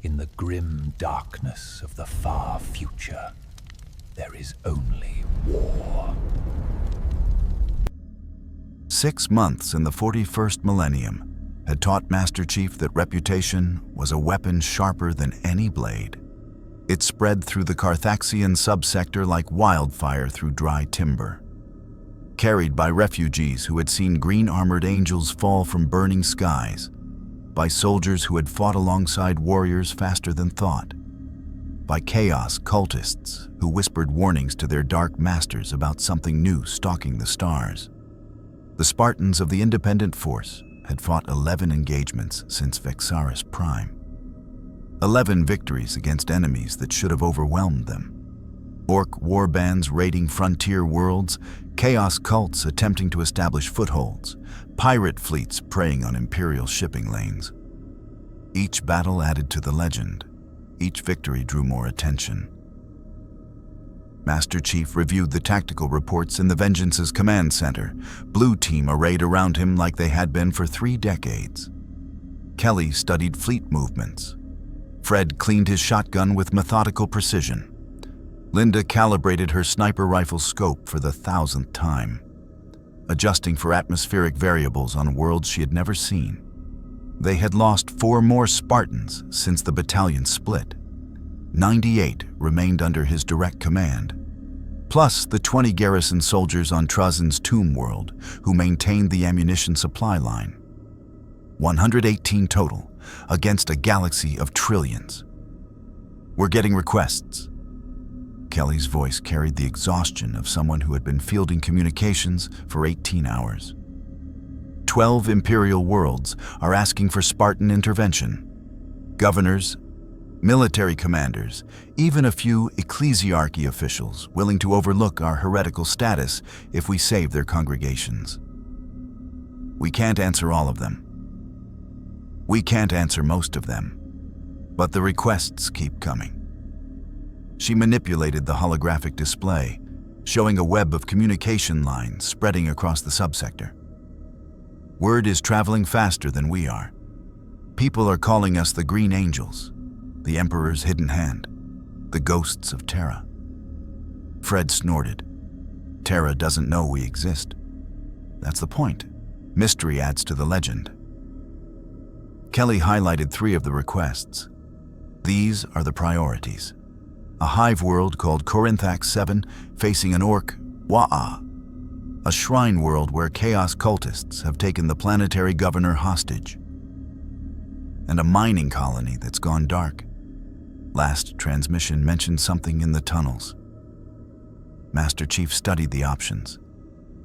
In the grim darkness of the far future, there is only war. 6 months in the 41st millennium had taught Master Chief that reputation was a weapon sharper than any blade. It spread through the Karthaxian subsector like wildfire through dry timber. Carried by refugees who had seen green-armored angels fall from burning skies, by soldiers who had fought alongside warriors faster than thought, by chaos cultists who whispered warnings to their dark masters about something new stalking the stars. The Spartans of the independent force had fought 11 engagements since Vexaris Prime. 11 victories against enemies that should have overwhelmed them. Orc warbands raiding frontier worlds, chaos cults attempting to establish footholds, pirate fleets preying on Imperial shipping lanes. Each battle added to the legend. Each victory drew more attention. Master Chief reviewed the tactical reports in the Vengeance's command center, Blue Team arrayed around him like they had been for 3 decades. Kelly studied fleet movements. Fred cleaned his shotgun with methodical precision. Linda calibrated her sniper rifle scope for the 1,000th time, adjusting for atmospheric variables on worlds she had never seen. They had lost 4 more Spartans since the battalion split. 98 remained under his direct command, plus the 20 garrison soldiers on Trazin's tomb world who maintained the ammunition supply line. 118 total, against a galaxy of trillions. "We're getting requests." Kelly's voice carried the exhaustion of someone who had been fielding communications for 18 hours. 12 Imperial worlds are asking for Spartan intervention. Governors, military commanders, even a few ecclesiarchy officials willing to overlook our heretical status if we save their congregations. We can't answer all of them. We can't answer most of them, but the requests keep coming. She manipulated the holographic display, showing a web of communication lines spreading across the subsector. Word is traveling faster than we are. People are calling us the Green Angels, the Emperor's hidden hand, the ghosts of Terra. Fred snorted. Terra doesn't know we exist. That's the point. Mystery adds to the legend. Kelly highlighted 3 of the requests. These are the priorities. A hive world called Karthax 7 facing an orc, Wa'a. A shrine world where chaos cultists have taken the planetary governor hostage. And a mining colony that's gone dark. Last transmission mentioned something in the tunnels. Master Chief studied the options.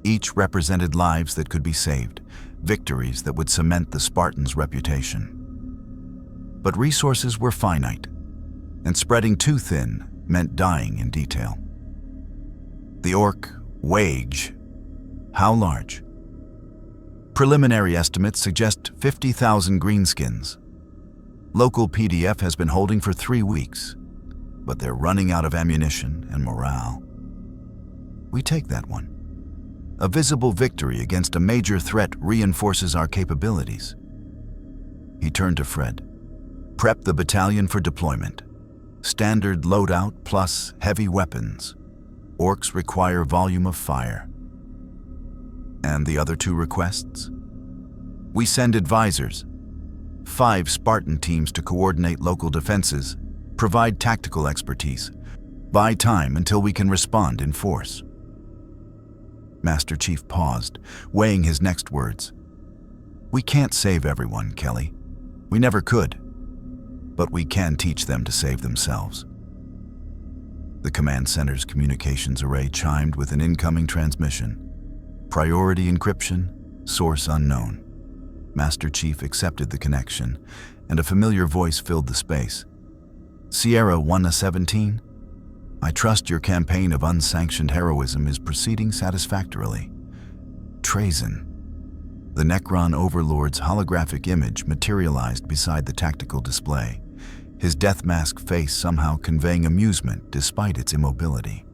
Each represented lives that could be saved, victories that would cement the Spartans' reputation. But resources were finite, and spreading too thin meant dying in detail. The orc, Wage. How large? Preliminary estimates suggest 50,000 greenskins. Local PDF has been holding for 3 weeks, but they're running out of ammunition and morale. We take that one. A visible victory against a major threat reinforces our capabilities. He turned to Fred. Prep the battalion for deployment. Standard loadout plus heavy weapons. Orcs require volume of fire. And the other 2 requests? We send advisors. 5 Spartan teams to coordinate local defenses, provide tactical expertise, buy time until we can respond in force. Master Chief paused, weighing his next words. We can't save everyone, Kelly. We never could. But we can teach them to save themselves. The command center's communications array chimed with an incoming transmission. Priority encryption, source unknown. Master Chief accepted the connection, and a familiar voice filled the space. Sierra 1-17, I trust your campaign of unsanctioned heroism is proceeding satisfactorily. Trazin. The Necron overlord's holographic image materialized beside the tactical display, his death mask face somehow conveying amusement despite its immobility.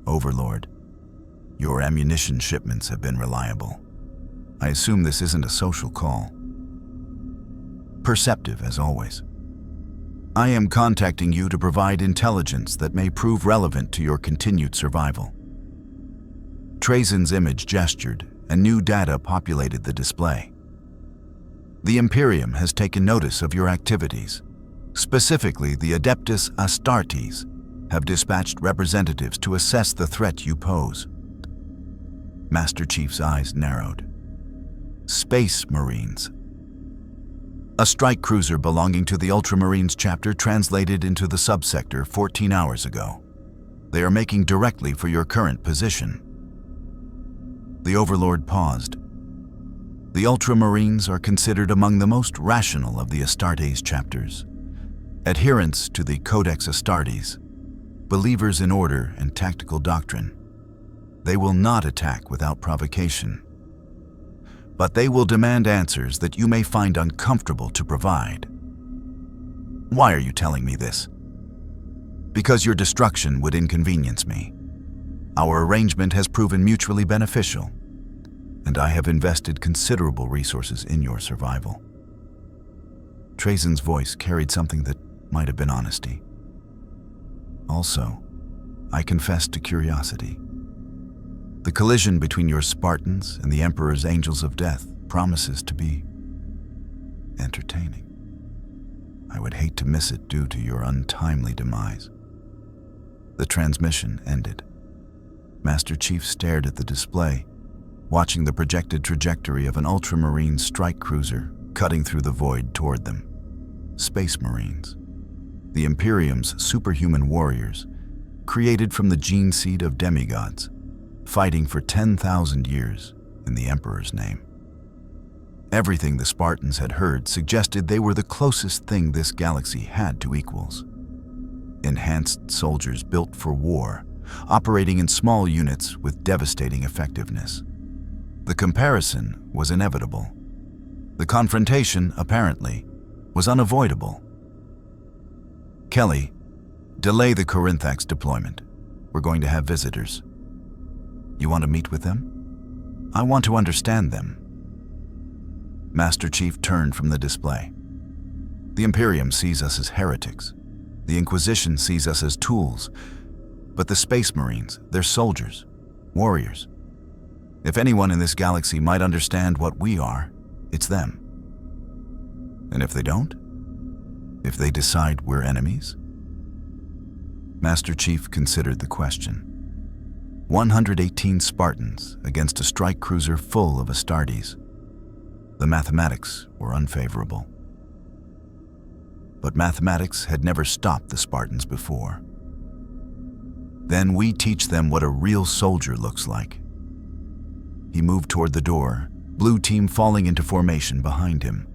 Overlord, your ammunition shipments have been reliable. I assume this isn't a social call. Perceptive, as always. I am contacting you to provide intelligence that may prove relevant to your continued survival. Trajan's image gestured, and new data populated the display. The Imperium has taken notice of your activities. Specifically, the Adeptus Astartes have dispatched representatives to assess the threat you pose. Master Chief's eyes narrowed. Space Marines. A strike cruiser belonging to the Ultramarines chapter translated into the subsector 14 hours ago. They are making directly for your current position. The Overlord paused. The Ultramarines are considered among the most rational of the Astartes chapters. Adherents to the Codex Astartes, believers in order and tactical doctrine. They will not attack without provocation. But they will demand answers that you may find uncomfortable to provide. Why are you telling me this? Because your destruction would inconvenience me. Our arrangement has proven mutually beneficial, and I have invested considerable resources in your survival. Trajan's voice carried something that might have been honesty. Also, I confess to curiosity. The collision between your Spartans and the Emperor's Angels of Death promises to be entertaining. I would hate to miss it due to your untimely demise. The transmission ended. Master Chief stared at the display, watching the projected trajectory of an Ultramarine strike cruiser cutting through the void toward them. Space Marines, the Imperium's superhuman warriors, created from the gene seed of demigods, fighting for 10,000 years in the Emperor's name. Everything the Spartans had heard suggested they were the closest thing this galaxy had to equals. Enhanced soldiers built for war, operating in small units with devastating effectiveness. The comparison was inevitable. The confrontation, apparently, was unavoidable. Kelly, delay the Karthax deployment. We're going to have visitors. You want to meet with them? I want to understand them. Master Chief turned from the display. The Imperium sees us as heretics. The Inquisition sees us as tools. But the Space Marines, they're soldiers, warriors. If anyone in this galaxy might understand what we are, it's them. And if they don't? If they decide we're enemies? Master Chief considered the question. 118 Spartans against a strike cruiser full of Astartes. The mathematics were unfavorable. But mathematics had never stopped the Spartans before. Then we teach them what a real soldier looks like. He moved toward the door, blue team falling into formation behind him.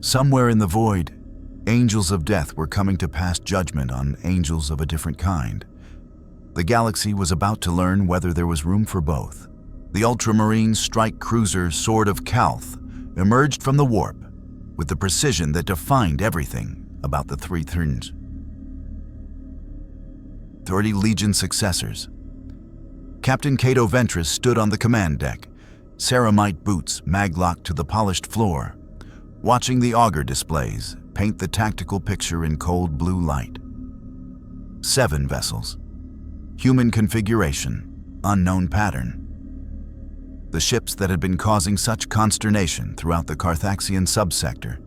Somewhere in the void, angels of death were coming to pass judgment on angels of a different kind. The galaxy was about to learn whether there was room for both. The Ultramarine strike cruiser Sword of Calth emerged from the warp with the precision that defined everything about the three Tyranids. 30 Legion successors. Captain Cato Ventress stood on the command deck, ceramite boots maglocked to the polished floor, watching the auger displays paint the tactical picture in cold blue light. 7 vessels. Human configuration, unknown pattern. The ships that had been causing such consternation throughout the Karthaxian subsector,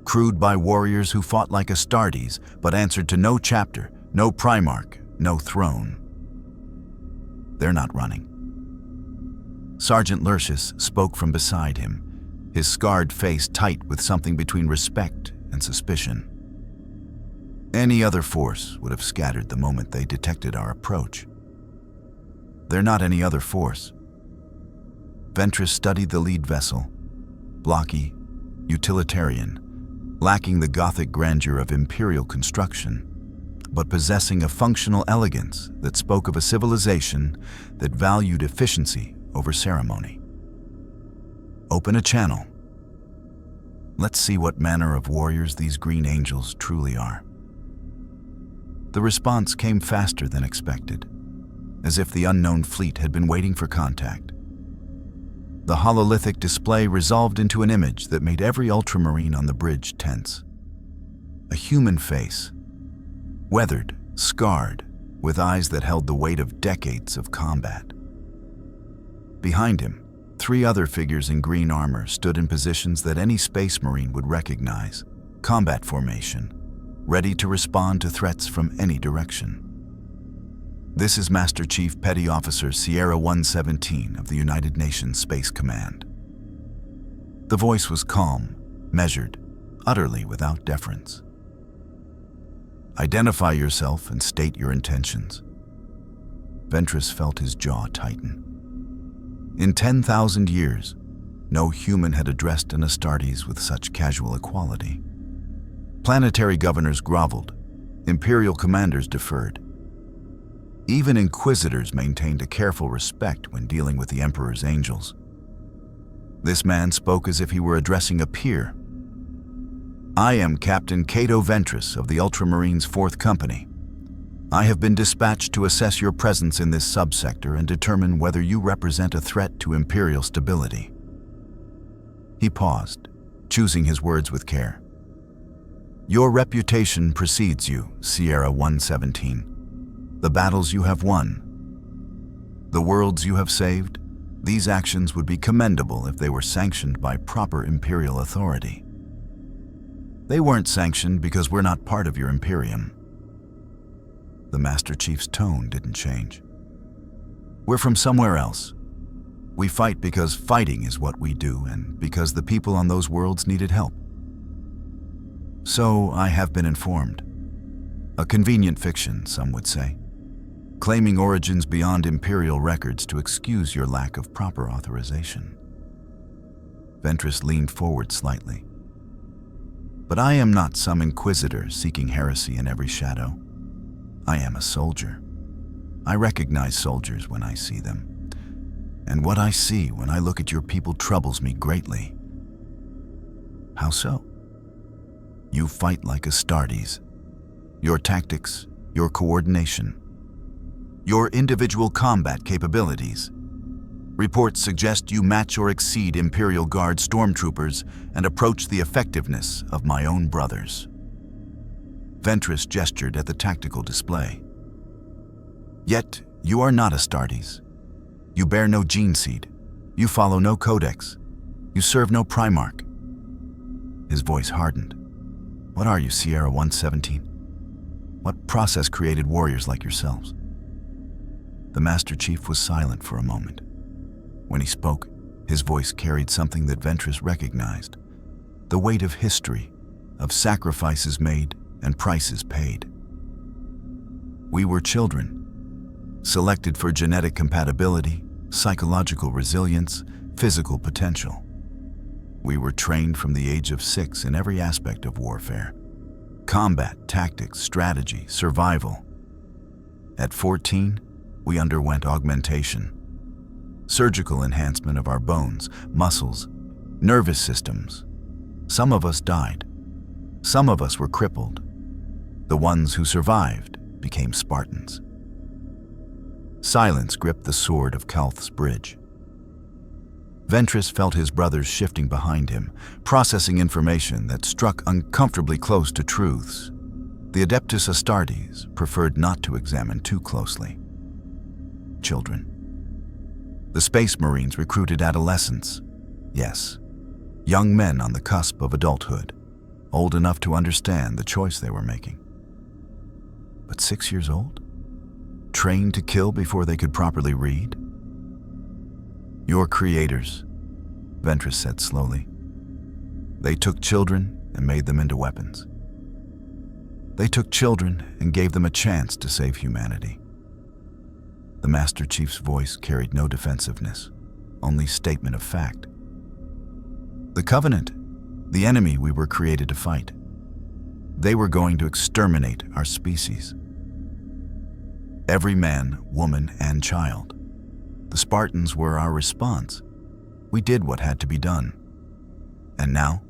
crewed by warriors who fought like Astartes but answered to no chapter, no primarch, no throne. They're not running. Sergeant Lurcius spoke from beside him, his scarred face tight with something between respect and suspicion. Any other force would have scattered the moment they detected our approach. They're not any other force. Ventress studied the lead vessel, blocky, utilitarian, lacking the Gothic grandeur of imperial construction, but possessing a functional elegance that spoke of a civilization that valued efficiency over ceremony. Open a channel. Let's see what manner of warriors these green angels truly are. The response came faster than expected, as if the unknown fleet had been waiting for contact. The hololithic display resolved into an image that made every Ultramarine on the bridge tense. a human face, weathered, scarred, with eyes that held the weight of decades of combat. Behind him, 3 other figures in green armor stood in positions that any Space Marine would recognize, combat formation, ready to respond to threats from any direction. This is Master Chief Petty Officer Sierra 117 of the United Nations Space Command. The voice was calm, measured, utterly without deference. Identify yourself and state your intentions. Ventress felt his jaw tighten. In 10,000 years, no human had addressed an Astartes with such casual equality. Planetary governors groveled, imperial commanders deferred. Even inquisitors maintained a careful respect when dealing with the Emperor's angels. This man spoke as if he were addressing a peer. I am Captain Cato Ventress of the Ultramarines 4th Company. I have been dispatched to assess your presence in this subsector and determine whether you represent a threat to Imperial stability. He paused, choosing his words with care. Your reputation precedes you, Sierra 117. The battles you have won, the worlds you have saved, these actions would be commendable if they were sanctioned by proper Imperial authority. They weren't sanctioned because we're not part of your Imperium. The Master Chief's tone didn't change. We're from somewhere else. We fight because fighting is what we do and because the people on those worlds needed help. So I have been informed. A convenient fiction, some would say, claiming origins beyond Imperial records to excuse your lack of proper authorization. Ventress leaned forward slightly. But I am not some inquisitor seeking heresy in every shadow. I am a soldier. I recognize soldiers when I see them. And what I see when I look at your people troubles me greatly. How so? You fight like Astartes. Your tactics, your coordination, your individual combat capabilities. Reports suggest you match or exceed Imperial Guard stormtroopers and approach the effectiveness of my own brothers. Ventress gestured at the tactical display. Yet, you are not Astartes. You bear no gene seed. You follow no codex. You serve no Primarch. His voice hardened. What are you, Sierra 117? What process created warriors like yourselves? The Master Chief was silent for a moment. When he spoke, his voice carried something that Ventress recognized. The weight of history, of sacrifices made and prices paid. We were children, selected for genetic compatibility, psychological resilience, physical potential. We were trained from the age of 6 in every aspect of warfare. Combat, tactics, strategy, survival. At 14, we underwent augmentation. Surgical enhancement of our bones, muscles, nervous systems. Some of us died. Some of us were crippled. The ones who survived became Spartans. Silence gripped the sword of Kalth's bridge. Ventress felt his brothers shifting behind him, processing information that struck uncomfortably close to truths. The Adeptus Astartes preferred not to examine too closely. Children. The Space Marines recruited adolescents. Yes, young men on the cusp of adulthood, old enough to understand the choice they were making. But 6 years old? Trained to kill before they could properly read? Your creators, Ventress said slowly. They took children and made them into weapons. They took children and gave them a chance to save humanity. The Master Chief's voice carried no defensiveness, only statement of fact. The Covenant, the enemy we were created to fight. They were going to exterminate our species. Every man, woman, and child. The Spartans were our response. We did what had to be done. And now,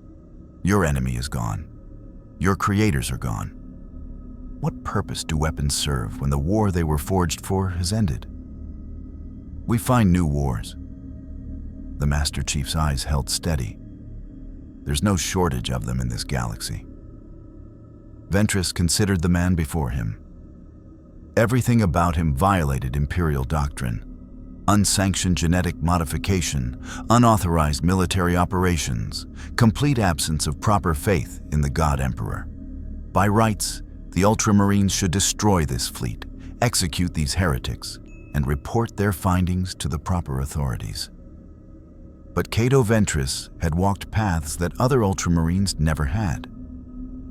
your enemy is gone. Your creators are gone. What purpose do weapons serve when the war they were forged for has ended? We find new wars. The Master Chief's eyes held steady. There's no shortage of them in this galaxy. Ventress considered the man before him. Everything about him violated Imperial doctrine. Unsanctioned genetic modification, unauthorized military operations, complete absence of proper faith in the God Emperor. By rights, the Ultramarines should destroy this fleet, execute these heretics, and report their findings to the proper authorities. But Cato Ventress had walked paths that other Ultramarines never had.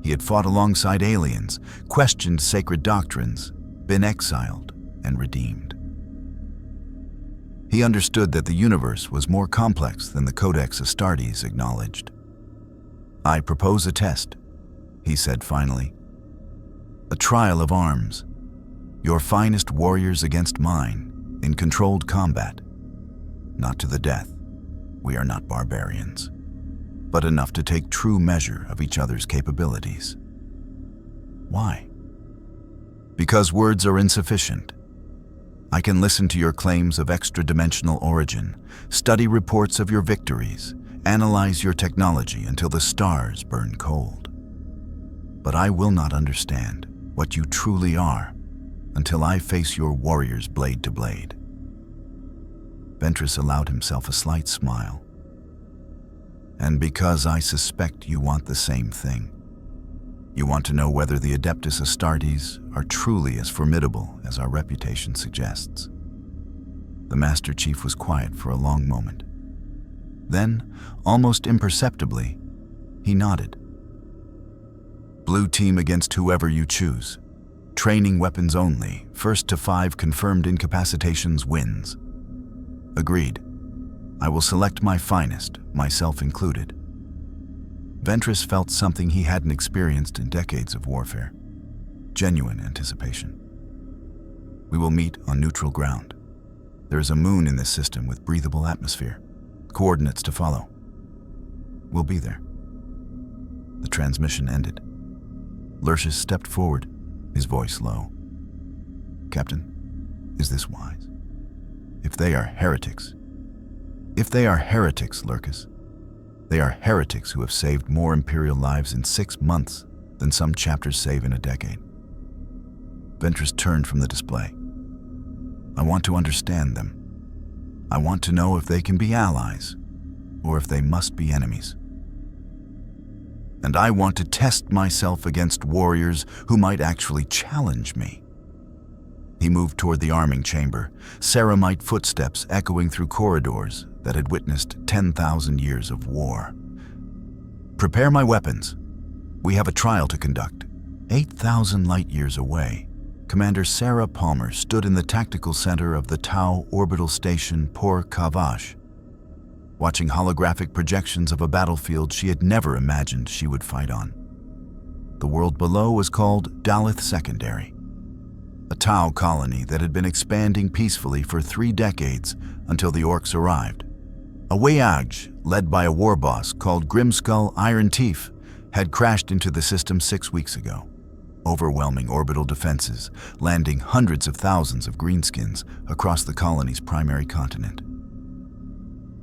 He had fought alongside aliens, questioned sacred doctrines, been exiled and redeemed. He understood that the universe was more complex than the Codex Astartes acknowledged. "I propose a test," he said finally. "A trial of arms. Your finest warriors against mine, in controlled combat. Not to the death. We are not barbarians. But enough to take true measure of each other's capabilities." Why? Because words are insufficient. I can listen to your claims of extra-dimensional origin, study reports of your victories, analyze your technology until the stars burn cold. But I will not understand what you truly are until I face your warriors blade to blade. Ventress allowed himself a slight smile. "And because I suspect you want the same thing. You want to know whether the Adeptus Astartes are truly as formidable as our reputation suggests." The Master Chief was quiet for a long moment. Then, almost imperceptibly, he nodded. "Blue team against whoever you choose. Training weapons only, 1st to 5 confirmed incapacitations wins." "Agreed. I will select my finest, myself included." Ventress felt something he hadn't experienced in decades of warfare. Genuine anticipation. "We will meet on neutral ground. There is a moon in this system with breathable atmosphere. Coordinates to follow. We'll be there." The transmission ended. Lurcius stepped forward, his voice low. "Captain, is this wise? If they are heretics..." "If they are heretics, Lurcus, they are heretics who have saved more Imperial lives in 6 months than some chapters save in a decade." Ventress turned from the display. "I want to understand them. I want to know if they can be allies, or if they must be enemies. And I want to test myself against warriors who might actually challenge me." He moved toward the arming chamber, ceramite footsteps echoing through corridors that had witnessed 10,000 years of war. "Prepare my weapons. We have a trial to conduct." 8,000 light-years away, Commander Sarah Palmer stood in the tactical center of the Tau orbital station Por Kavash, watching holographic projections of a battlefield she had never imagined she would fight on. The world below was called Daleth Secondary, a Tau colony that had been expanding peacefully for 3 decades until the Orcs arrived. A Wayage, led by a war boss called Grimskull Iron Teeth, had crashed into the system 6 weeks ago, overwhelming orbital defenses, landing hundreds of thousands of greenskins across the colony's primary continent.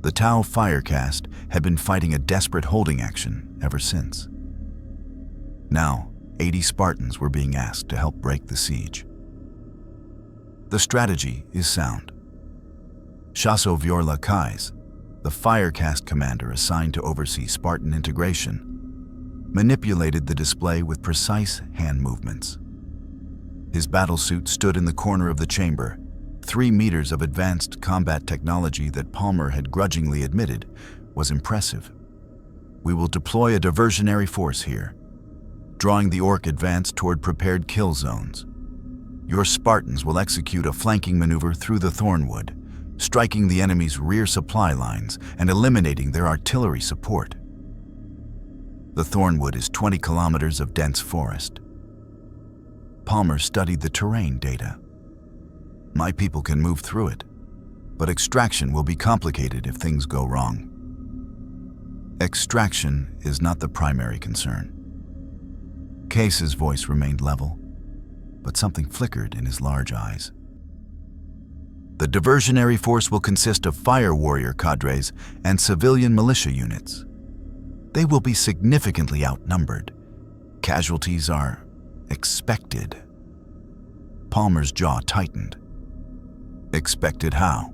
The Tau Firecast had been fighting a desperate holding action ever since. Now, 80 Spartans were being asked to help break the siege. The strategy is sound. Shaso Vyorla Kais, the Firecast commander assigned to oversee Spartan integration, manipulated the display with precise hand movements. His battlesuit stood in the corner of the chamber, 3 meters of advanced combat technology that Palmer had grudgingly admitted was impressive. "We will deploy a diversionary force here, drawing the Orc advance toward prepared kill zones. Your Spartans will execute a flanking maneuver through the Thornwood, striking the enemy's rear supply lines and eliminating their artillery support. The Thornwood is 20 kilometers of dense forest." Palmer studied the terrain data. "My people can move through it, but extraction will be complicated if things go wrong." "Extraction is not the primary concern." Case's voice remained level, but something flickered in his large eyes. "The diversionary force will consist of fire warrior cadres and civilian militia units. They will be significantly outnumbered. Casualties are expected. Palmer's jaw tightened. Expected how?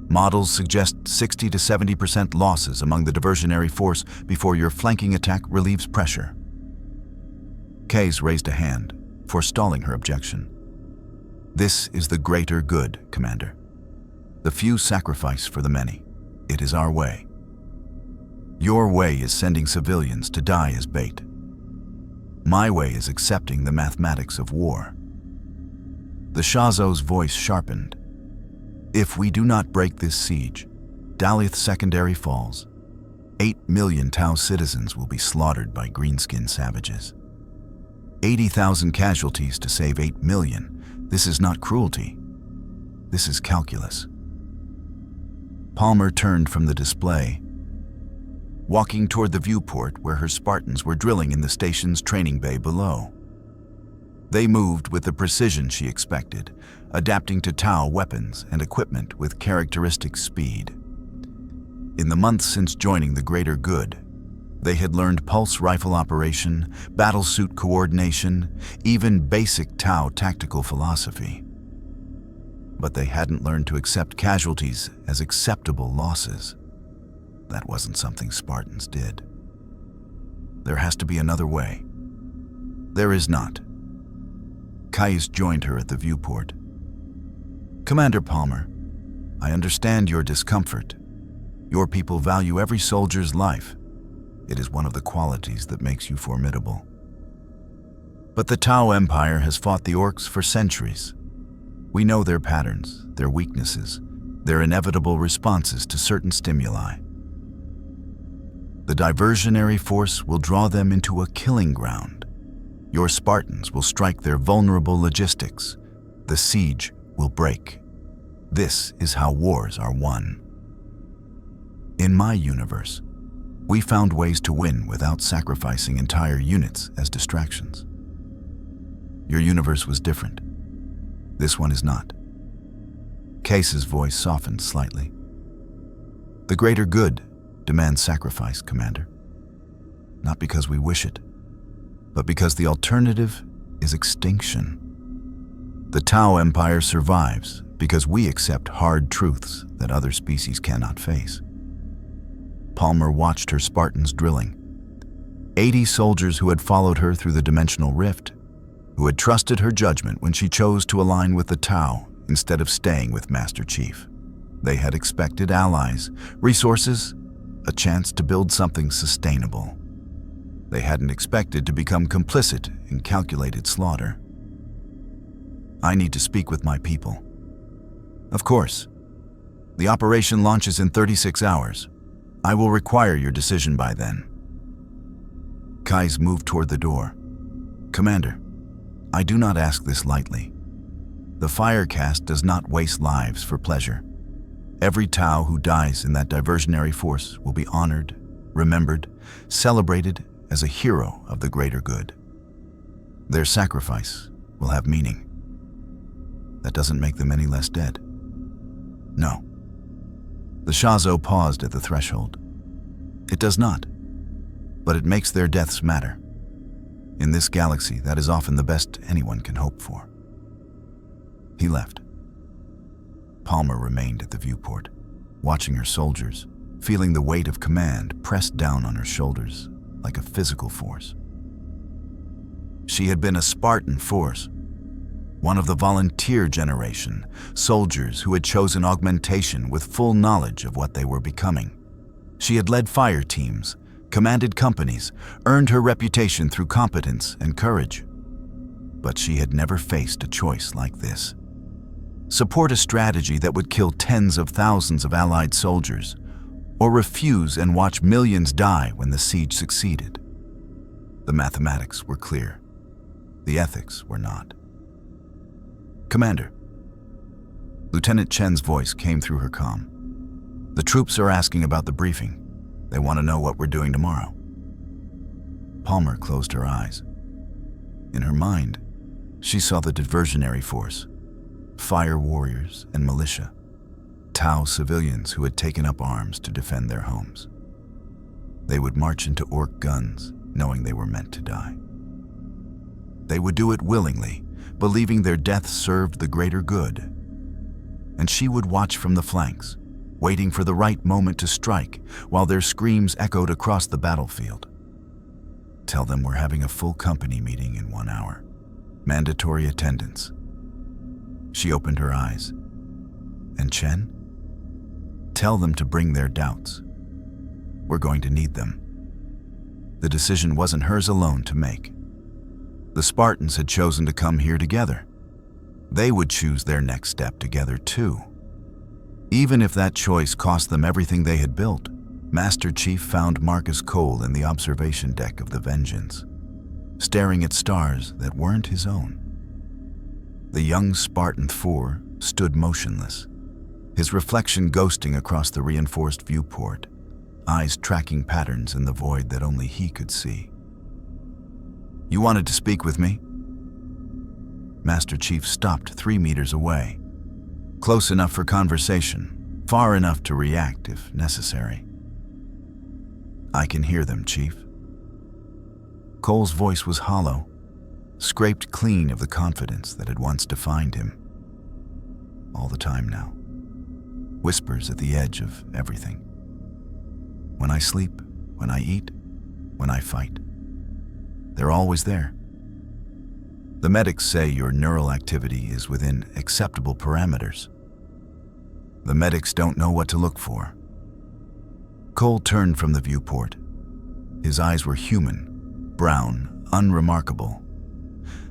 Models suggest 60 to 70% losses among the diversionary force before your flanking attack relieves pressure. Case raised a hand, forestalling her objection. This is the greater good, Commander. The few sacrifice for the many. It is our way. Your way is sending civilians to die as bait. My way is accepting the mathematics of war. The Shazo's voice sharpened. If we do not break this siege, Dalith Secondary falls. 8 million Tau citizens will be slaughtered by greenskin savages. 80,000 casualties to save 8 million. This is not cruelty. This is calculus. Palmer turned from the display, walking toward the viewport where her Spartans were drilling in the station's training bay below. They moved with the precision she expected, adapting to Tau weapons and equipment with characteristic speed. In the months since joining the greater good, they had learned pulse rifle operation, battlesuit coordination, even basic Tau tactical philosophy. But they hadn't learned to accept casualties as acceptable losses. That wasn't something Spartans did. There has to be another way. There is not. Caius joined her at the viewport. Commander Palmer, I understand your discomfort. Your people value every soldier's life. It is one of the qualities that makes you formidable. But the Tau Empire has fought the Orcs for centuries. We know their patterns, their weaknesses, their inevitable responses to certain stimuli. The diversionary force will draw them into a killing ground. Your Spartans will strike their vulnerable logistics. The siege will break. This is how wars are won. In my universe, we found ways to win without sacrificing entire units as distractions. Your universe was different. This one is not. Case's voice softened slightly. The greater good demands sacrifice, Commander. Not because we wish it, but because the alternative is extinction. The Tau Empire survives because we accept hard truths that other species cannot face. Palmer watched her Spartans drilling. 80 soldiers who had followed her through the dimensional rift, who had trusted her judgment when she chose to align with the Tau instead of staying with Master Chief. They had expected allies, resources, a chance to build something sustainable. They hadn't expected to become complicit in calculated slaughter. I need to speak with my people. Of course. The operation launches in 36 hours. I will require your decision by then. Kais moved toward the door. Commander, I do not ask this lightly. The Firecast does not waste lives for pleasure. Every Tau who dies in that diversionary force will be honored, remembered, celebrated as a hero of the greater good. Their sacrifice will have meaning. That doesn't make them any less dead. No. The Shazo paused at the threshold. It does not, but it makes their deaths matter. In this galaxy, that is often the best anyone can hope for. He left. Palmer remained at the viewport, watching her soldiers, feeling the weight of command pressed down on her shoulders like a physical force. She had been a Spartan force, one of the volunteer generation, soldiers who had chosen augmentation with full knowledge of what they were becoming. She had led fire teams, commanded companies, earned her reputation through competence and courage. But she had never faced a choice like this. Support a strategy that would kill tens of thousands of Allied soldiers, or refuse and watch millions die when the siege succeeded. The mathematics were clear. The ethics were not. Commander. Lieutenant Chen's voice came through her comm. The troops are asking about the briefing. They want to know what we're doing tomorrow. Palmer closed her eyes. In her mind, she saw the diversionary force, fire warriors and militia, Tau civilians who had taken up arms to defend their homes. They would march into Orc guns, knowing they were meant to die. They would do it willingly, believing their death served the greater good. And she would watch from the flanks, waiting for the right moment to strike while their screams echoed across the battlefield. Tell them we're having a full company meeting in 1 hour. Mandatory attendance. She opened her eyes. And Chen? Tell them to bring their doubts. We're going to need them. The decision wasn't hers alone to make. The Spartans had chosen to come here together. They would choose their next step together too. Even if that choice cost them everything they had built, Master Chief found Marcus Cole in the observation deck of the Vengeance, staring at stars that weren't his own. The young Spartan 4 stood motionless, his reflection ghosting across the reinforced viewport, eyes tracking patterns in the void that only he could see. You wanted to speak with me? Master Chief stopped 3 meters away, close enough for conversation, far enough to react if necessary. I can hear them, Chief. Cole's voice was hollow, scraped clean of the confidence that had once defined him. All the time now. Whispers at the edge of everything. When I sleep, when I eat, when I fight. They're always there. The medics say your neural activity is within acceptable parameters. The medics don't know what to look for. Cole turned from the viewport. His eyes were human, brown, unremarkable.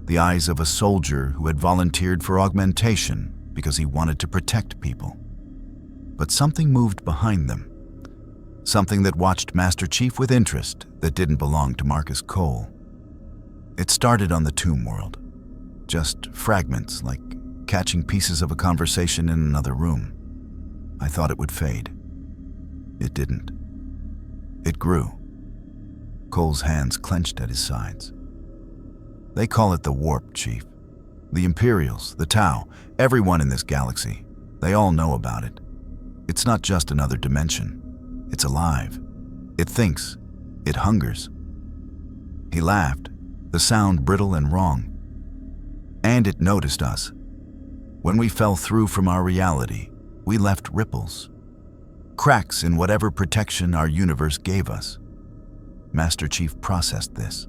The eyes of a soldier who had volunteered for augmentation because he wanted to protect people. But something moved behind them. Something that watched Master Chief with interest that didn't belong to Marcus Cole. It started on the tomb world. Just fragments, like catching pieces of a conversation in another room. I thought it would fade. It didn't. It grew. Cole's hands clenched at his sides. They call it the warp, Chief. The Imperials, the Tau, everyone in this galaxy, they all know about it. It's not just another dimension. It's alive. It thinks. It hungers. He laughed, the sound brittle and wrong. And it noticed us. When we fell through from our reality, we left ripples. Cracks in whatever protection our universe gave us. Master Chief processed this.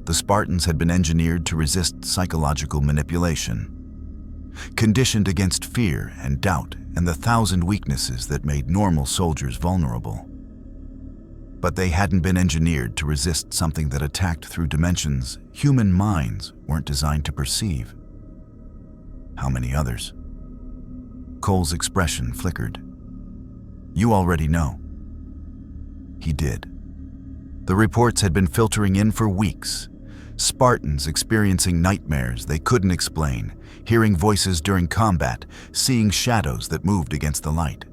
The Spartans had been engineered to resist psychological manipulation, conditioned against fear and doubt and the 1,000 weaknesses that made normal soldiers vulnerable. But they hadn't been engineered to resist something that attacked through dimensions human minds weren't designed to perceive. How many others? Cole's expression flickered. You already know. He did. The reports had been filtering in for weeks. Spartans experiencing nightmares they couldn't explain, hearing voices during combat, seeing shadows that moved against the light.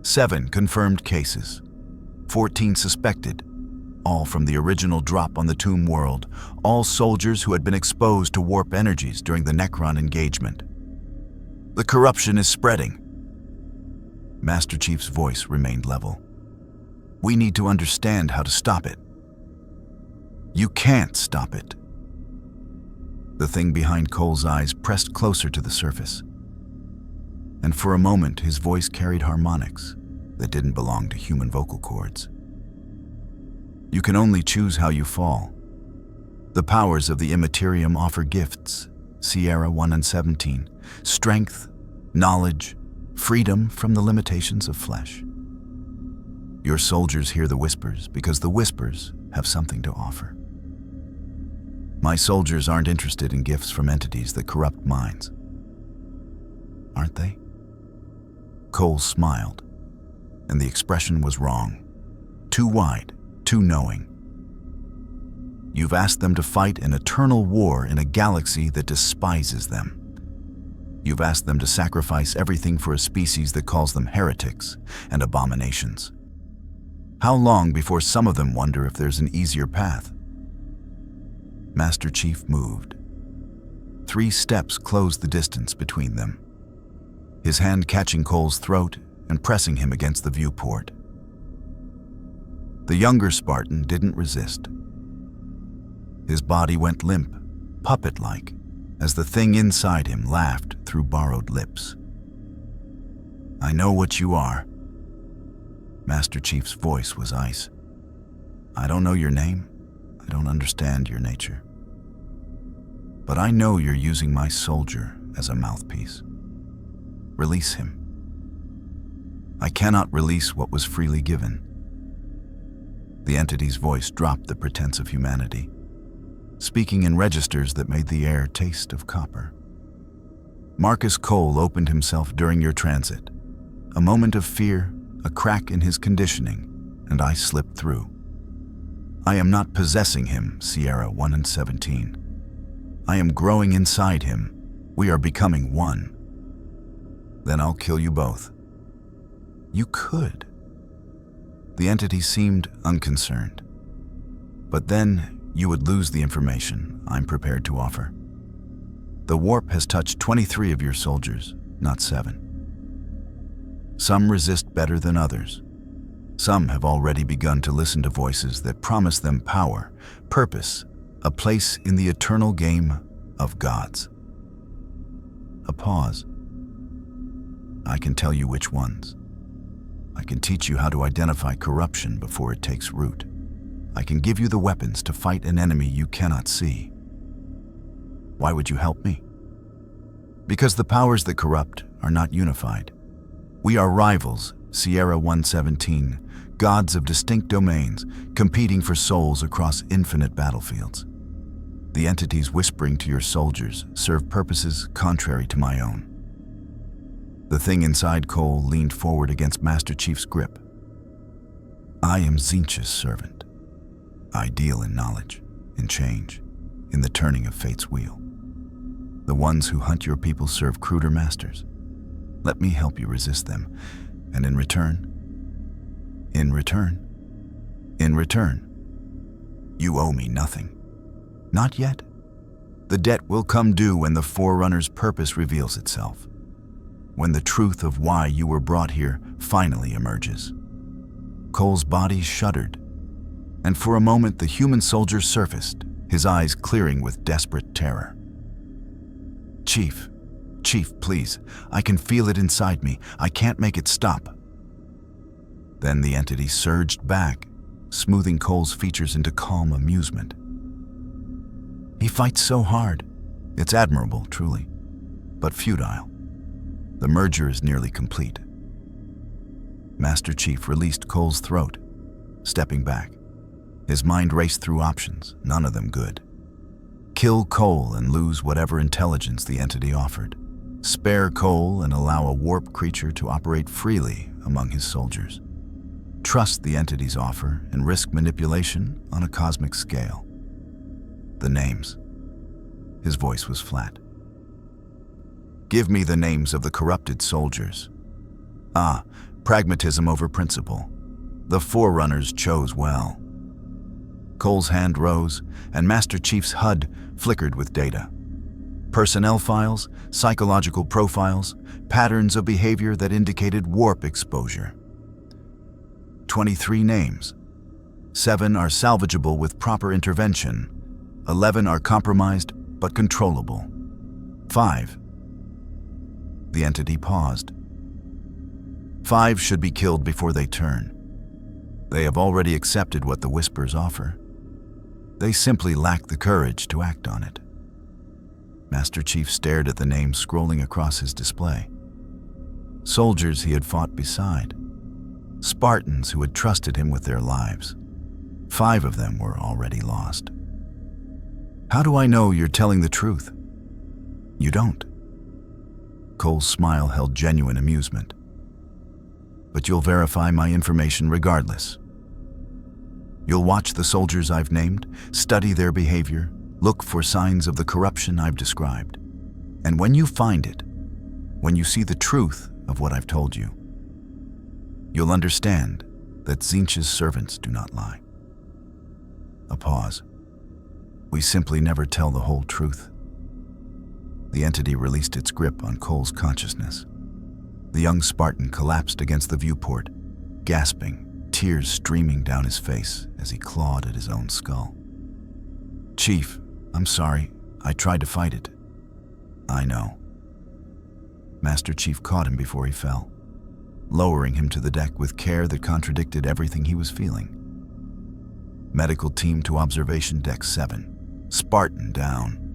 7 confirmed cases. 14 suspected, all from the original drop on the tomb world, all soldiers who had been exposed to warp energies during the Necron engagement. The corruption is spreading. Master Chief's voice remained level. We need to understand how to stop it. You can't stop it. The thing behind Cole's eyes pressed closer to the surface. And for a moment, his voice carried harmonics that didn't belong to human vocal cords. You can only choose how you fall. The powers of the Imperium offer gifts, Sierra 1 and 17, strength, knowledge, freedom from the limitations of flesh. Your soldiers hear the whispers because the whispers have something to offer. My soldiers aren't interested in gifts from entities that corrupt minds. Aren't they? Cole smiled, and the expression was wrong. Too wide, too knowing. You've asked them to fight an eternal war in a galaxy that despises them. You've asked them to sacrifice everything for a species that calls them heretics and abominations. How long before some of them wonder if there's an easier path? Master Chief moved. 3 steps closed the distance between them, his hand catching Cole's throat and pressing him against the viewport. The younger Spartan didn't resist. His body went limp, puppet-like, as the thing inside him laughed through borrowed lips. "I know what you are." Master Chief's voice was ice. "I don't know your name. I don't understand your nature. But I know you're using my soldier as a mouthpiece. Release him." "I cannot release what was freely given." The entity's voice dropped the pretense of humanity, speaking in registers that made the air taste of copper. "Marcus Cole opened himself during your transit. A moment of fear, a crack in his conditioning, and I slipped through. I am not possessing him, Sierra 1 and 17. I am growing inside him. We are becoming one. Then I'll kill you both." "You could." The entity seemed unconcerned. "But then you would lose the information I'm prepared to offer. The warp has touched 23 of your soldiers, not 7. Some resist better than others. Some have already begun to listen to voices that promise them power, purpose, a place in the eternal game of gods." A pause. "I can tell you which ones. I can teach you how to identify corruption before it takes root. I can give you the weapons to fight an enemy you cannot see. Why would you help me? Because the powers that corrupt are not unified. We are rivals, Sierra 117, gods of distinct domains, competing for souls across infinite battlefields. The entities whispering to your soldiers serve purposes contrary to my own." The thing inside Cole leaned forward against Master Chief's grip. "I am Tzeentch's servant. I deal in knowledge, in change, in the turning of fate's wheel. The ones who hunt your people serve cruder masters. Let me help you resist them, and in return, you owe me nothing. Not yet. The debt will come due when the Forerunner's purpose reveals itself, when the truth of why you were brought here finally emerges." Cole's body shuddered, and for a moment the human soldier surfaced, his eyes clearing with desperate terror. Chief, please. I can feel it inside me. I can't make it stop." Then the entity surged back, smoothing Cole's features into calm amusement. "He fights so hard. It's admirable, truly, but futile. The merger is nearly complete." Master Chief released Cole's throat, stepping back. His mind raced through options, none of them good. Kill Cole and lose whatever intelligence the entity offered. Spare Cole and allow a warp creature to operate freely among his soldiers. Trust the entity's offer and risk manipulation on a cosmic scale. The names. His voice was flat. "Give me the names of the corrupted soldiers." Pragmatism over principle. The Forerunners chose well. Cole's hand rose, and Master Chief's HUD flickered with data. Personnel files, psychological profiles, patterns of behavior that indicated warp exposure. 23 names. 7 are salvageable with proper intervention. 11 are compromised but controllable. 5. The entity paused. 5 should be killed before they turn. They have already accepted what the Whispers offer. They simply lack the courage to act on it. Master Chief stared at the names scrolling across his display. Soldiers he had fought beside. Spartans who had trusted him with their lives. 5 of them were already lost. "How do I know you're telling the truth?" "You don't." Cole's smile held genuine amusement. "But you'll verify my information regardless. You'll watch the soldiers I've named, study their behavior, look for signs of the corruption I've described. And when you find it, when you see the truth of what I've told you, you'll understand that Tzeentch's servants do not lie." A pause. "We simply never tell the whole truth." The entity released its grip on Cole's consciousness. The young Spartan collapsed against the viewport, gasping, tears streaming down his face as he clawed at his own skull. "Chief, I'm sorry. I tried to fight it. I know. Master Chief caught him before he fell, lowering him to the deck with care that contradicted everything he was feeling. Medical team to observation deck 7. Spartan down.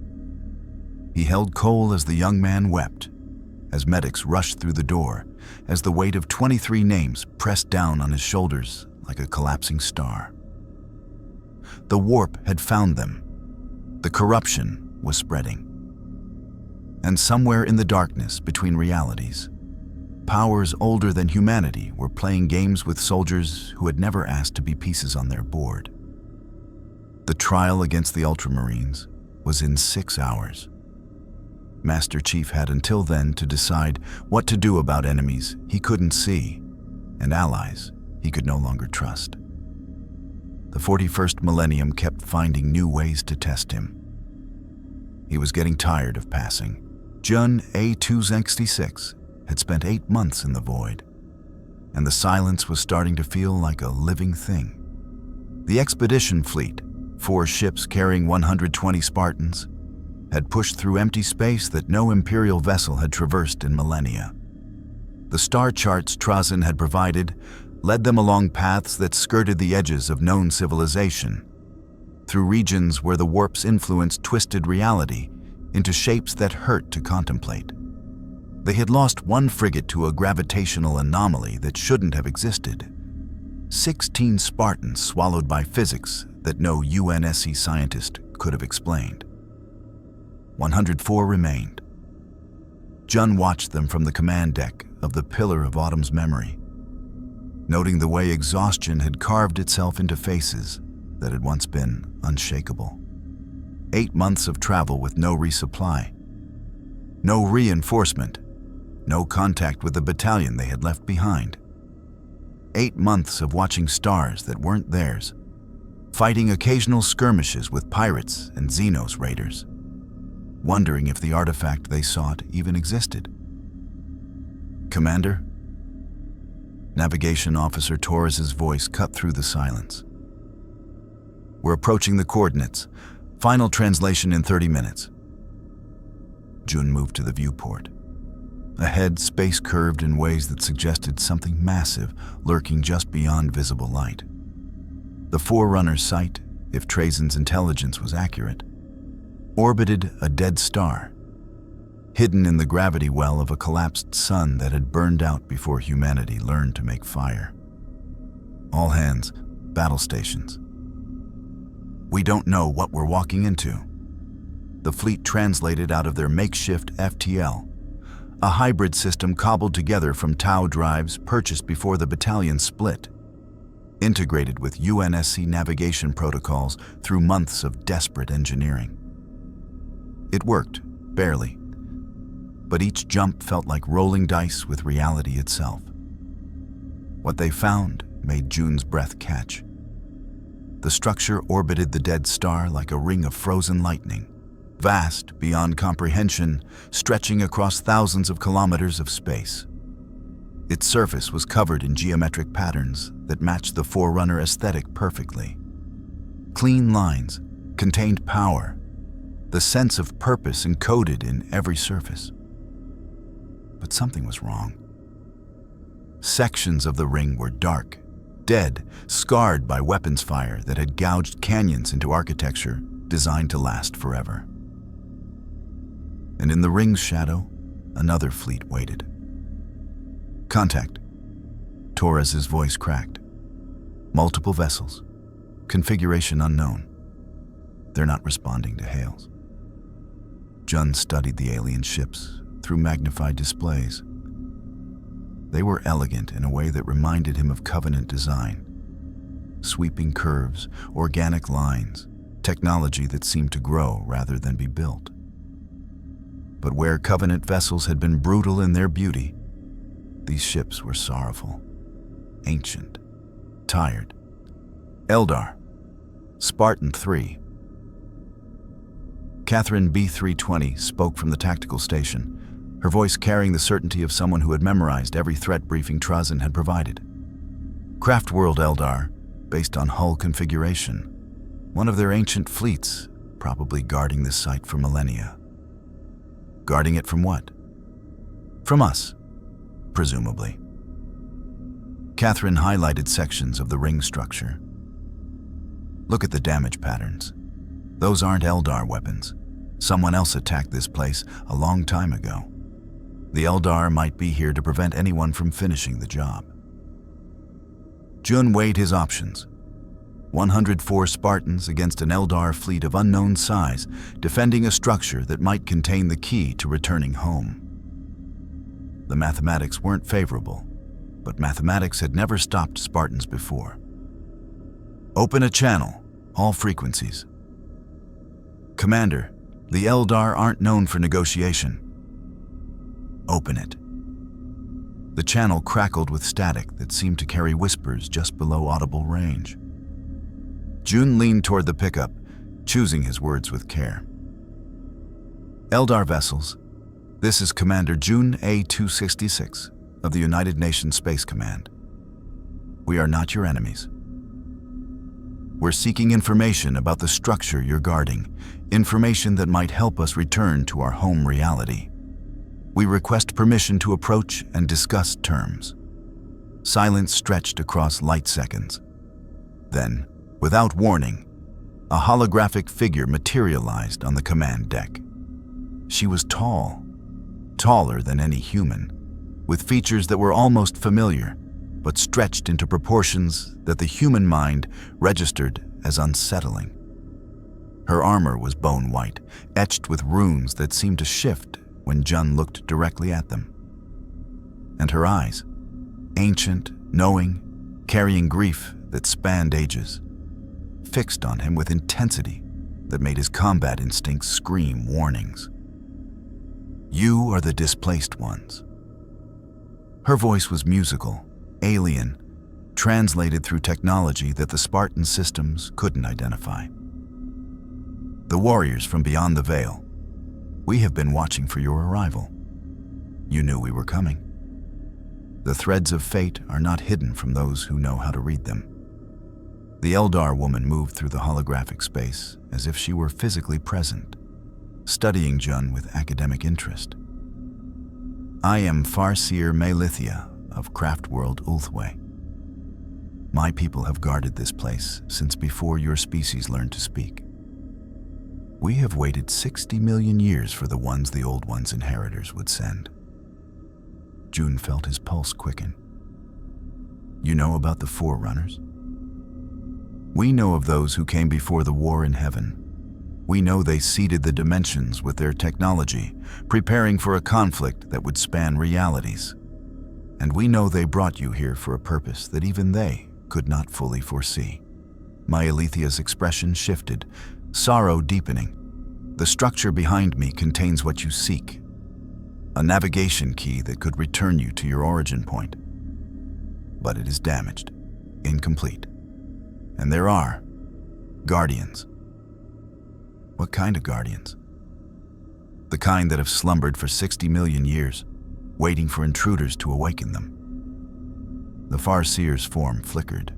He held Cole as the young man wept, as medics rushed through the door, as the weight of 23 names pressed down on his shoulders like a collapsing star. The warp had found them. The corruption was spreading. And somewhere in the darkness between realities, powers older than humanity were playing games with soldiers who had never asked to be pieces on their board. The trial against the Ultramarines was in 6 hours. Master Chief had until then to decide what to do about enemies he couldn't see and allies he could no longer trust. The 41st millennium kept finding new ways to test him. He was getting tired of passing. Jun A266 had spent 8 months in the void, and the silence was starting to feel like a living thing. The expedition fleet, 4 ships carrying 120 Spartans, had pushed through empty space that no Imperial vessel had traversed in millennia. The star charts Trazyn had provided led them along paths that skirted the edges of known civilization, through regions where the warp's influence twisted reality into shapes that hurt to contemplate. They had lost 1 frigate to a gravitational anomaly that shouldn't have existed. 16 Spartans swallowed by physics that no UNSC scientist could have explained. 104 remained. Jun watched them from the command deck of the Pillar of Autumn's memory, noting the way exhaustion had carved itself into faces that had once been unshakable. 8 months of travel with no resupply, no reinforcement, no contact with the battalion they had left behind. 8 months of watching stars that weren't theirs, fighting occasional skirmishes with pirates and Xenos raiders, wondering if the artifact they sought even existed. Commander? Navigation Officer Torres's voice cut through the silence. We're approaching the coordinates. Final translation in 30 minutes. Jun moved to the viewport. Ahead, space curved in ways that suggested something massive lurking just beyond visible light. The Forerunner's sight, if Trazyn's intelligence was accurate, orbited a dead star, hidden in the gravity well of a collapsed sun that had burned out before humanity learned to make fire. All hands, battle stations. We don't know what we're walking into. The fleet translated out of their makeshift FTL, a hybrid system cobbled together from Tau drives purchased before the battalion split, integrated with UNSC navigation protocols through months of desperate engineering. It worked, barely, but each jump felt like rolling dice with reality itself. What they found made Jun's breath catch. The structure orbited the dead star like a ring of frozen lightning, vast beyond comprehension, stretching across thousands of kilometers of space. Its surface was covered in geometric patterns that matched the Forerunner aesthetic perfectly. Clean lines contained power, the sense of purpose encoded in every surface. But something was wrong. Sections of the ring were dark, dead, scarred by weapons fire that had gouged canyons into architecture designed to last forever. And in the ring's shadow, another fleet waited. Contact. Torres's voice cracked. Multiple vessels. Configuration unknown. They're not responding to hails. Jun studied the alien ships through magnified displays. They were elegant in a way that reminded him of Covenant design. Sweeping curves, organic lines, technology that seemed to grow rather than be built. But where Covenant vessels had been brutal in their beauty, these ships were sorrowful, ancient, tired. Eldar, Spartan 3. Catherine B-320 spoke from the tactical station, her voice carrying the certainty of someone who had memorized every threat briefing Trazyn had provided. Craft world Eldar, based on hull configuration. One of their ancient fleets, probably guarding this site for millennia. Guarding it from what? From us, presumably. Catherine highlighted sections of the ring structure. Look at the damage patterns. Those aren't Eldar weapons. Someone else attacked this place a long time ago. The Eldar might be here to prevent anyone from finishing the job. Jun weighed his options. 104 Spartans against an Eldar fleet of unknown size, defending a structure that might contain the key to returning home. The mathematics weren't favorable, but mathematics had never stopped Spartans before. Open a channel, all frequencies. Commander, the Eldar aren't known for negotiation. Open it. The channel crackled with static that seemed to carry whispers just below audible range. Jun leaned toward the pickup, choosing his words with care. Eldar vessels, this is Commander Jun A-266 of the United Nations Space Command. We are not your enemies. We're seeking information about the structure you're guarding, information that might help us return to our home reality. We request permission to approach and discuss terms. Silence stretched across light seconds. Then, without warning, a holographic figure materialized on the command deck. She was tall, taller than any human, with features that were almost familiar, but stretched into proportions that the human mind registered as unsettling. Her armor was bone white, etched with runes that seemed to shift when Jun looked directly at them. And her eyes, ancient, knowing, carrying grief that spanned ages, fixed on him with intensity that made his combat instincts scream warnings. You are the displaced ones. Her voice was musical, alien, translated through technology that the Spartan systems couldn't identify. The warriors from beyond the veil. We have been watching for your arrival. You knew we were coming. The threads of fate are not hidden from those who know how to read them. The Eldar woman moved through the holographic space as if she were physically present, studying Jun with academic interest. I am Farseer Melithia of Craftworld Ulthway. My people have guarded this place since before your species learned to speak. We have waited 60 million years for the ones the Old One's inheritors would send. Jun felt his pulse quicken. You know about the Forerunners? We know of those who came before the war in heaven. We know they seeded the dimensions with their technology, preparing for a conflict that would span realities. And we know they brought you here for a purpose that even they could not fully foresee. Myalithia's expression shifted, sorrow deepening. The structure behind me contains what you seek, a navigation key that could return you to your origin point. But it is damaged, incomplete. And there are guardians. What kind of guardians? The kind that have slumbered for 60 million years, waiting for intruders to awaken them. The Farseer's form flickered.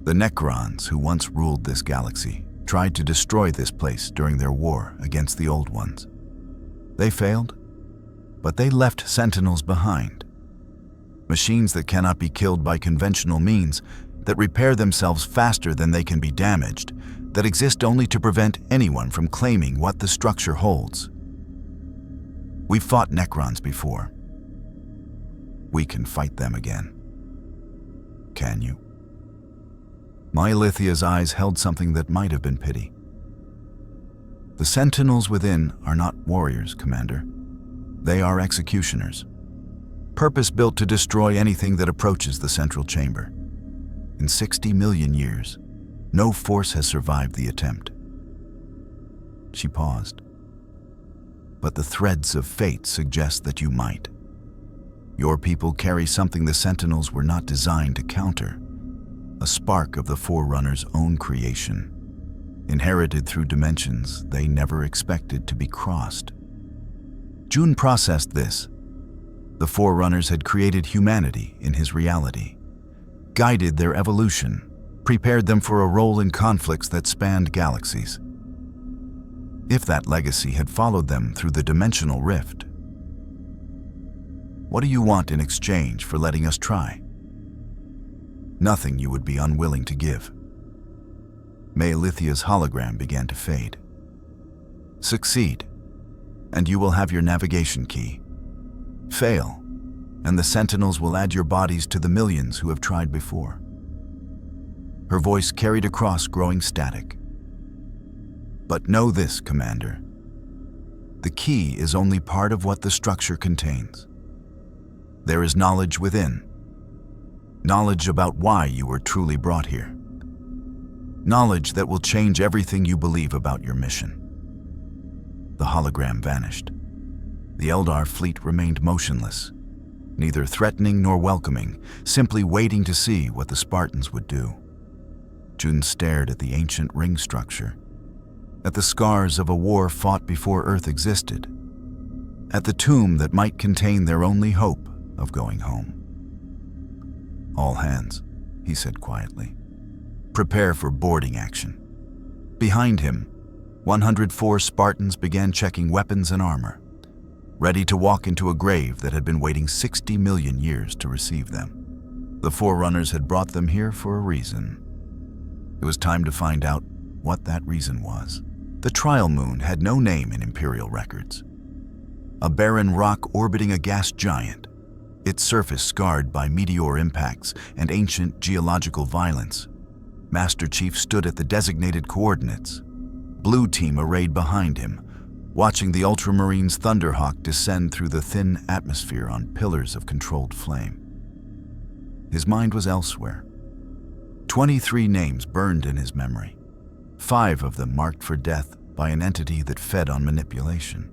The Necrons, who once ruled this galaxy, tried to destroy this place during their war against the Old Ones. They failed, but they left sentinels behind. Machines that cannot be killed by conventional means, that repair themselves faster than they can be damaged, that exist only to prevent anyone from claiming what the structure holds. We've fought Necrons before. We can fight them again. Can you? Myalithia's eyes held something that might have been pity. The sentinels within are not warriors, Commander. They are executioners, purpose-built to destroy anything that approaches the central chamber. In 60 million years, no force has survived the attempt. She paused. But the threads of fate suggest that you might. Your people carry something the Sentinels were not designed to counter, a spark of the Forerunner's own creation, inherited through dimensions they never expected to be crossed. Jun processed this. The Forerunners had created humanity in his reality, guided their evolution, prepared them for a role in conflicts that spanned galaxies. if that legacy had followed them through the dimensional rift. What do you want in exchange for letting us try? Nothing you would be unwilling to give. Mealithia's hologram began to fade. Succeed, and you will have your navigation key. Fail, and the Sentinels will add your bodies to the millions who have tried before. Her voice carried across growing static. But know this, Commander. The key is only part of what the structure contains. There is knowledge within. Knowledge about why you were truly brought here. Knowledge that will change everything you believe about your mission. The hologram vanished. The Eldar fleet remained motionless, neither threatening nor welcoming, simply waiting to see what the Spartans would do. June stared at the ancient ring structure, at the scars of a war fought before Earth existed, at the tomb that might contain their only hope of going home. All hands, he said quietly. Prepare for boarding action. Behind him, 104 Spartans began checking weapons and armor, ready to walk into a grave that had been waiting 60 million years to receive them. The Forerunners had brought them here for a reason. It was time to find out what that reason was. The trial moon had no name in Imperial records. A barren rock orbiting a gas giant, its surface scarred by meteor impacts and ancient geological violence. Master Chief stood at the designated coordinates, Blue Team arrayed behind him, watching the Ultramarines Thunderhawk descend through the thin atmosphere on pillars of controlled flame. His mind was elsewhere. 23 names burned in his memory, 5 of them marked for death by an entity that fed on manipulation.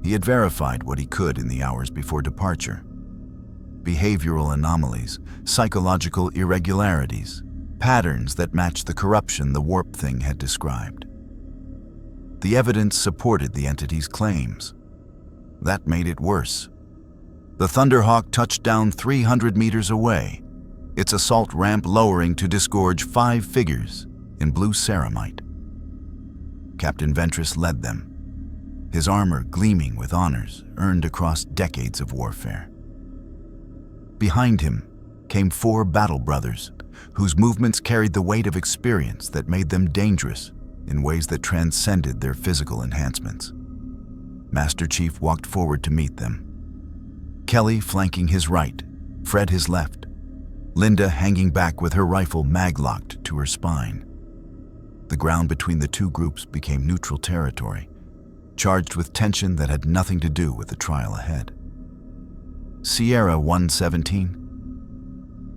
He had verified what he could in the hours before departure. Behavioral anomalies, psychological irregularities, patterns that matched the corruption the warp thing had described. The evidence supported the entity's claims. That made it worse. The Thunderhawk touched down 300 meters away, its assault ramp lowering to disgorge 5 figures in blue ceramite. Captain Ventress led them, his armor gleaming with honors earned across decades of warfare. Behind him came 4 battle brothers, whose movements carried the weight of experience that made them dangerous in ways that transcended their physical enhancements. Master Chief walked forward to meet them. Kelly flanking his right, Fred his left, Linda hanging back with her rifle mag-locked to her spine. The ground between the two groups became neutral territory, charged with tension that had nothing to do with the trial ahead. Sierra 117.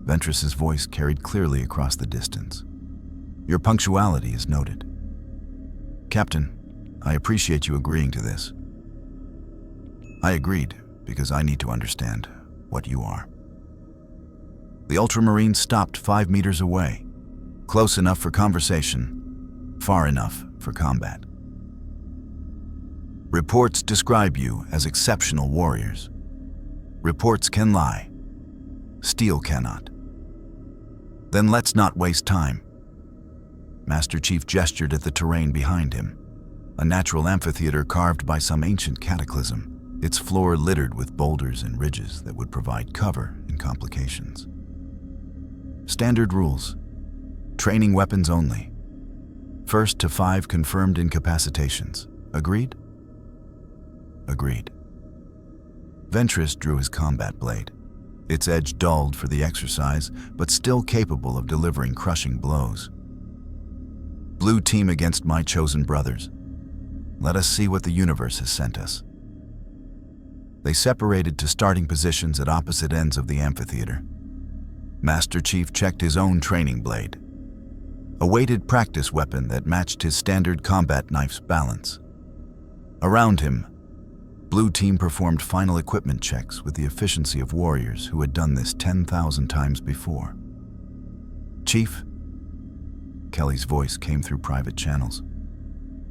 Ventress's voice carried clearly across the distance. Your punctuality is noted. Captain, I appreciate you agreeing to this. I agreed because I need to understand what you are. The Ultramarine stopped 5 meters away, close enough for conversation, far enough for combat. Reports describe you as exceptional warriors. Reports can lie. Steel cannot. Then let's not waste time. Master Chief gestured at the terrain behind him, a natural amphitheater carved by some ancient cataclysm, its floor littered with boulders and ridges that would provide cover in complications. Standard rules. Training weapons only. 1st to 5 confirmed incapacitations. Agreed? Agreed. Ventress drew his combat blade, its edge dulled for the exercise, but still capable of delivering crushing blows. Blue Team against my chosen brothers. Let us see what the universe has sent us. They separated to starting positions at opposite ends of the amphitheater. Master Chief checked his own training blade, a weighted practice weapon that matched his standard combat knife's balance. Around him, Blue Team performed final equipment checks with the efficiency of warriors who had done this 10,000 times before. Chief, Kelly's voice came through private channels.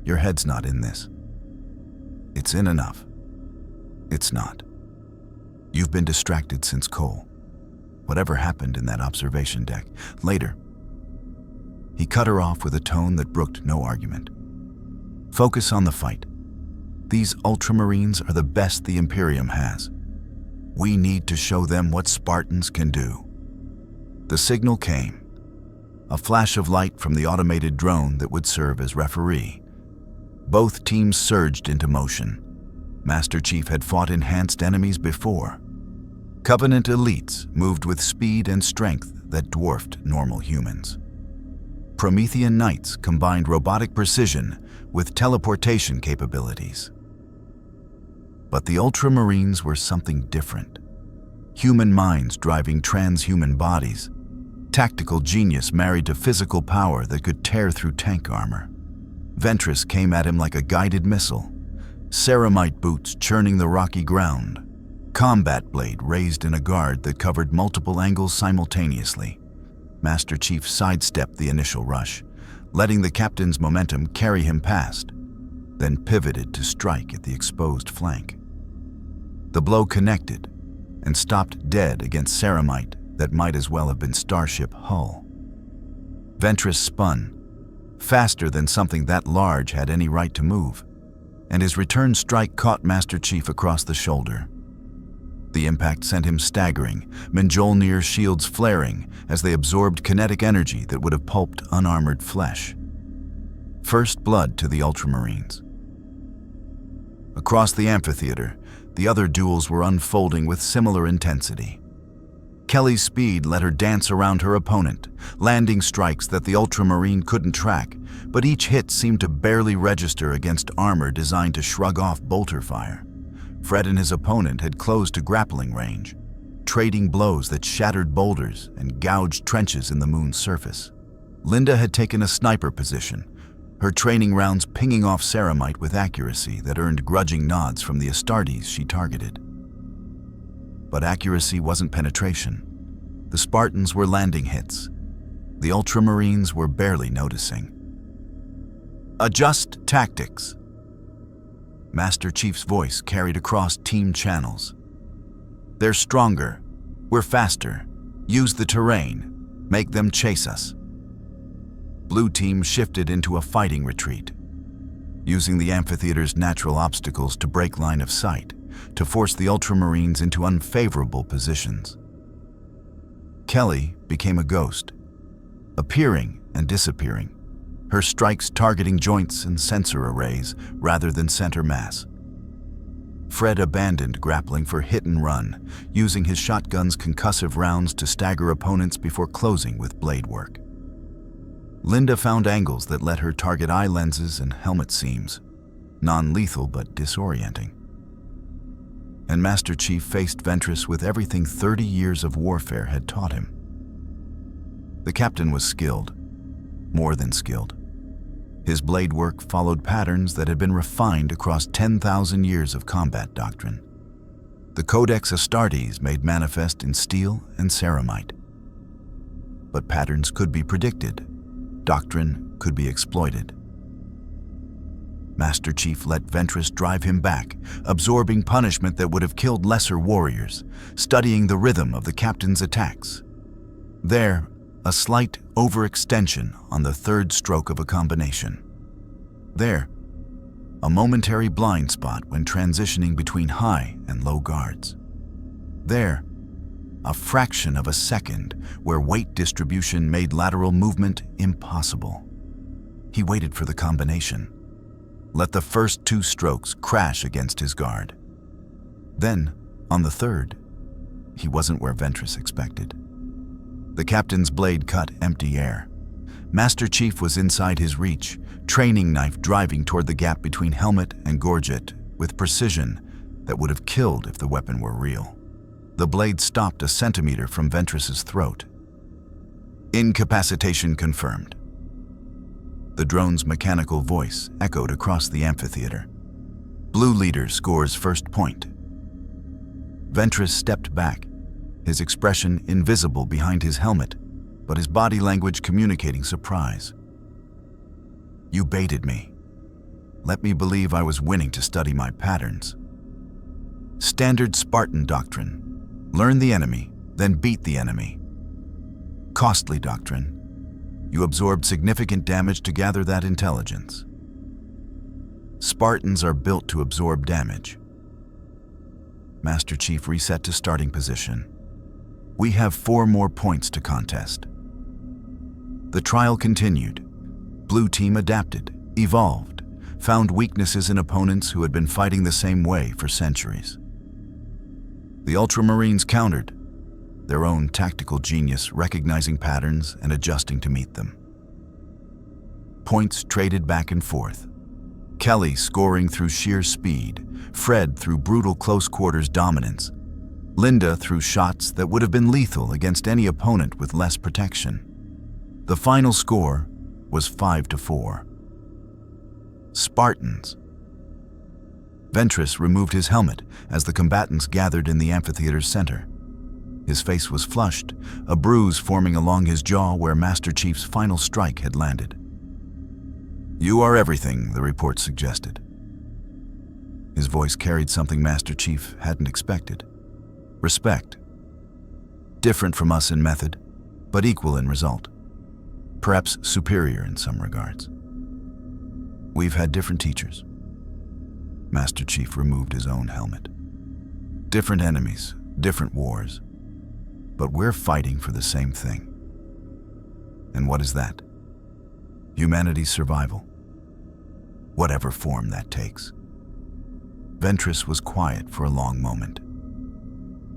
Your head's not in this. It's in enough. It's not. You've been distracted since Cole. Whatever happened in that observation deck. Later. He cut her off with a tone that brooked no argument. Focus on the fight. These Ultramarines are the best the Imperium has. We need to show them what Spartans can do. The signal came. A flash of light from the automated drone that would serve as referee. Both teams surged into motion. Master Chief had fought enhanced enemies before. Covenant elites moved with speed and strength that dwarfed normal humans. Promethean Knights combined robotic precision with teleportation capabilities. But the Ultramarines were something different. Human minds driving transhuman bodies. Tactical genius married to physical power that could tear through tank armor. Ventress came at him like a guided missile. Ceramite boots churning the rocky ground. Combat blade raised in a guard that covered multiple angles simultaneously. Master Chief sidestepped the initial rush, letting the captain's momentum carry him past, then pivoted to strike at the exposed flank. The blow connected and stopped dead against ceramite that might as well have been starship hull. Ventress spun, faster than something that large had any right to move, and his return strike caught Master Chief across the shoulder. The impact sent him staggering, Mjolnir's shields flaring as they absorbed kinetic energy that would have pulped unarmored flesh. First blood to the Ultramarines. Across the amphitheater, the other duels were unfolding with similar intensity. Kelly's speed let her dance around her opponent, landing strikes that the Ultramarine couldn't track, but each hit seemed to barely register against armor designed to shrug off bolter fire. Fred and his opponent had closed to grappling range, trading blows that shattered boulders and gouged trenches in the moon's surface. Linda had taken a sniper position, her training rounds pinging off ceramite with accuracy that earned grudging nods from the Astartes she targeted. But accuracy wasn't penetration. The Spartans were landing hits. The Ultramarines were barely noticing. Adjust tactics. Master Chief's voice carried across team channels. They're stronger. We're faster. Use the terrain. Make them chase us. Blue team shifted into a fighting retreat, using the amphitheater's natural obstacles to break line of sight, to force the Ultramarines into unfavorable positions. Kelly became a ghost, appearing and disappearing, her strikes targeting joints and sensor arrays rather than center mass. Fred abandoned grappling for hit and run, using his shotgun's concussive rounds to stagger opponents before closing with blade work. Linda found angles that let her target eye lenses and helmet seams, non-lethal but disorienting. And Master Chief faced Ventress with everything 30 years of warfare had taught him. The captain was skilled, more than skilled. His blade work followed patterns that had been refined across 10,000 years of combat doctrine. The Codex Astartes made manifest in steel and ceramite. But patterns could be predicted. Doctrine could be exploited. Master Chief let Ventress drive him back, absorbing punishment that would have killed lesser warriors, studying the rhythm of the captain's attacks. There, a slight overextension on the third stroke of a combination. There, a momentary blind spot when transitioning between high and low guards. There, a fraction of a second where weight distribution made lateral movement impossible. He waited for the combination. Let the first two strokes crash against his guard. Then, on the third, he wasn't where Ventress expected. The captain's blade cut empty air. Master Chief was inside his reach, training knife driving toward the gap between helmet and gorget with precision that would have killed if the weapon were real. The blade stopped a centimeter from Ventress's throat. Incapacitation confirmed. The drone's mechanical voice echoed across the amphitheater. Blue leader scores first point. Ventress stepped back, his expression invisible behind his helmet, but his body language communicating surprise. You baited me. Let me believe I was winning to study my patterns. Standard Spartan doctrine. Learn the enemy, then beat the enemy. Costly doctrine. You absorbed significant damage to gather that intelligence. Spartans are built to absorb damage. Master Chief reset to starting position. We have 4 more points to contest. The trial continued. Blue team adapted, evolved, found weaknesses in opponents who had been fighting the same way for centuries. The Ultramarines countered, their own tactical genius recognizing patterns and adjusting to meet them. Points traded back and forth. Kelly scoring through sheer speed, Fred through brutal close-quarters dominance, Linda through shots that would have been lethal against any opponent with less protection. The final score was 5-4. Spartans. Ventress removed his helmet as the combatants gathered in the amphitheater's center. His face was flushed, a bruise forming along his jaw where Master Chief's final strike had landed. "You are everything," the report suggested. His voice carried something Master Chief hadn't expected. Respect. Different from us in method, but equal in result. Perhaps superior in some regards. We've had different teachers. Master Chief removed his own helmet. Different enemies, different wars. But we're fighting for the same thing. And what is that? Humanity's survival. Whatever form that takes. Ventress was quiet for a long moment.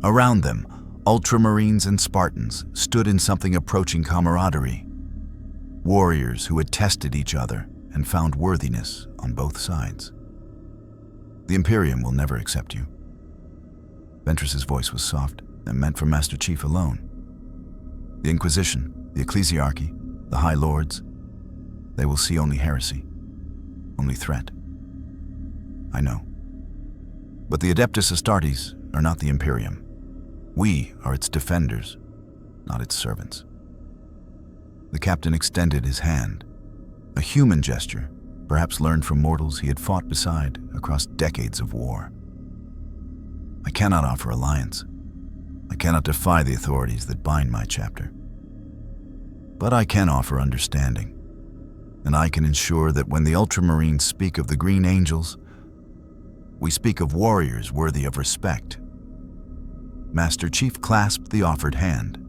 Around them, Ultramarines and Spartans stood in something approaching camaraderie. Warriors who had tested each other and found worthiness on both sides. The Imperium will never accept you. Ventress's voice was soft and meant for Master Chief alone. The Inquisition, the Ecclesiarchy, the High Lords, they will see only heresy, only threat. I know. But the Adeptus Astartes are not the Imperium. We are its defenders, not its servants. The captain extended his hand, a human gesture, perhaps learned from mortals he had fought beside across decades of war. I cannot offer alliance. I cannot defy the authorities that bind my chapter. But I can offer understanding, and I can ensure that when the Ultramarines speak of the Green Angels, we speak of warriors worthy of respect. Master Chief clasped the offered hand.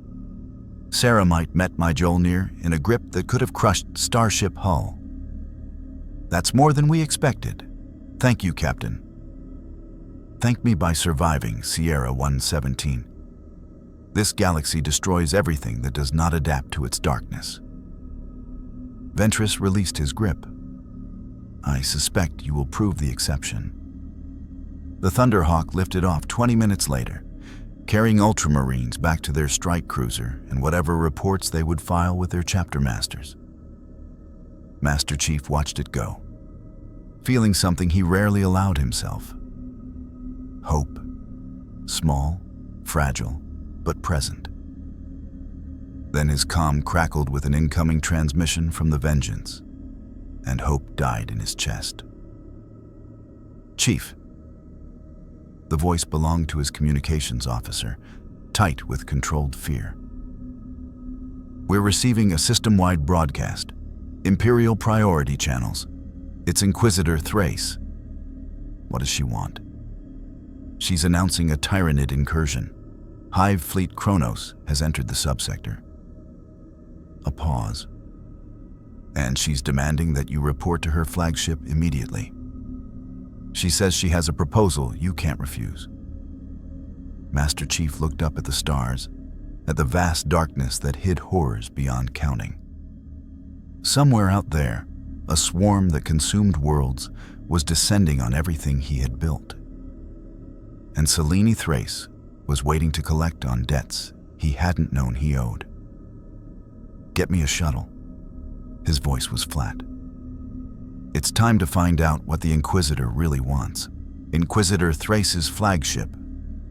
Ceramite met my Jolnir in a grip that could have crushed Starship Hull. That's more than we expected. Thank you, Captain. Thank me by surviving Sierra 117. This galaxy destroys everything that does not adapt to its darkness. Ventress released his grip. I suspect you will prove the exception. The Thunderhawk lifted off 20 minutes later, carrying Ultramarines back to their strike cruiser and whatever reports they would file with their chapter masters. Master Chief watched it go, feeling something he rarely allowed himself. Hope. Small, fragile, but present. Then his comm crackled with an incoming transmission from the Vengeance, and hope died in his chest. Chief. The voice belonged to his communications officer, tight with controlled fear. We're receiving a system-wide broadcast. Imperial priority channels. It's Inquisitor Thrace. What does she want? She's announcing a Tyranid incursion. Hive Fleet Kronos has entered the subsector. A pause. And she's demanding that you report to her flagship immediately. She says she has a proposal you can't refuse. Master Chief looked up at the stars, at the vast darkness that hid horrors beyond counting. Somewhere out there, a swarm that consumed worlds was descending on everything he had built. And Selene Thrace was waiting to collect on debts he hadn't known he owed. Get me a shuttle. His voice was flat. It's time to find out what the Inquisitor really wants. Inquisitor Thrace's flagship,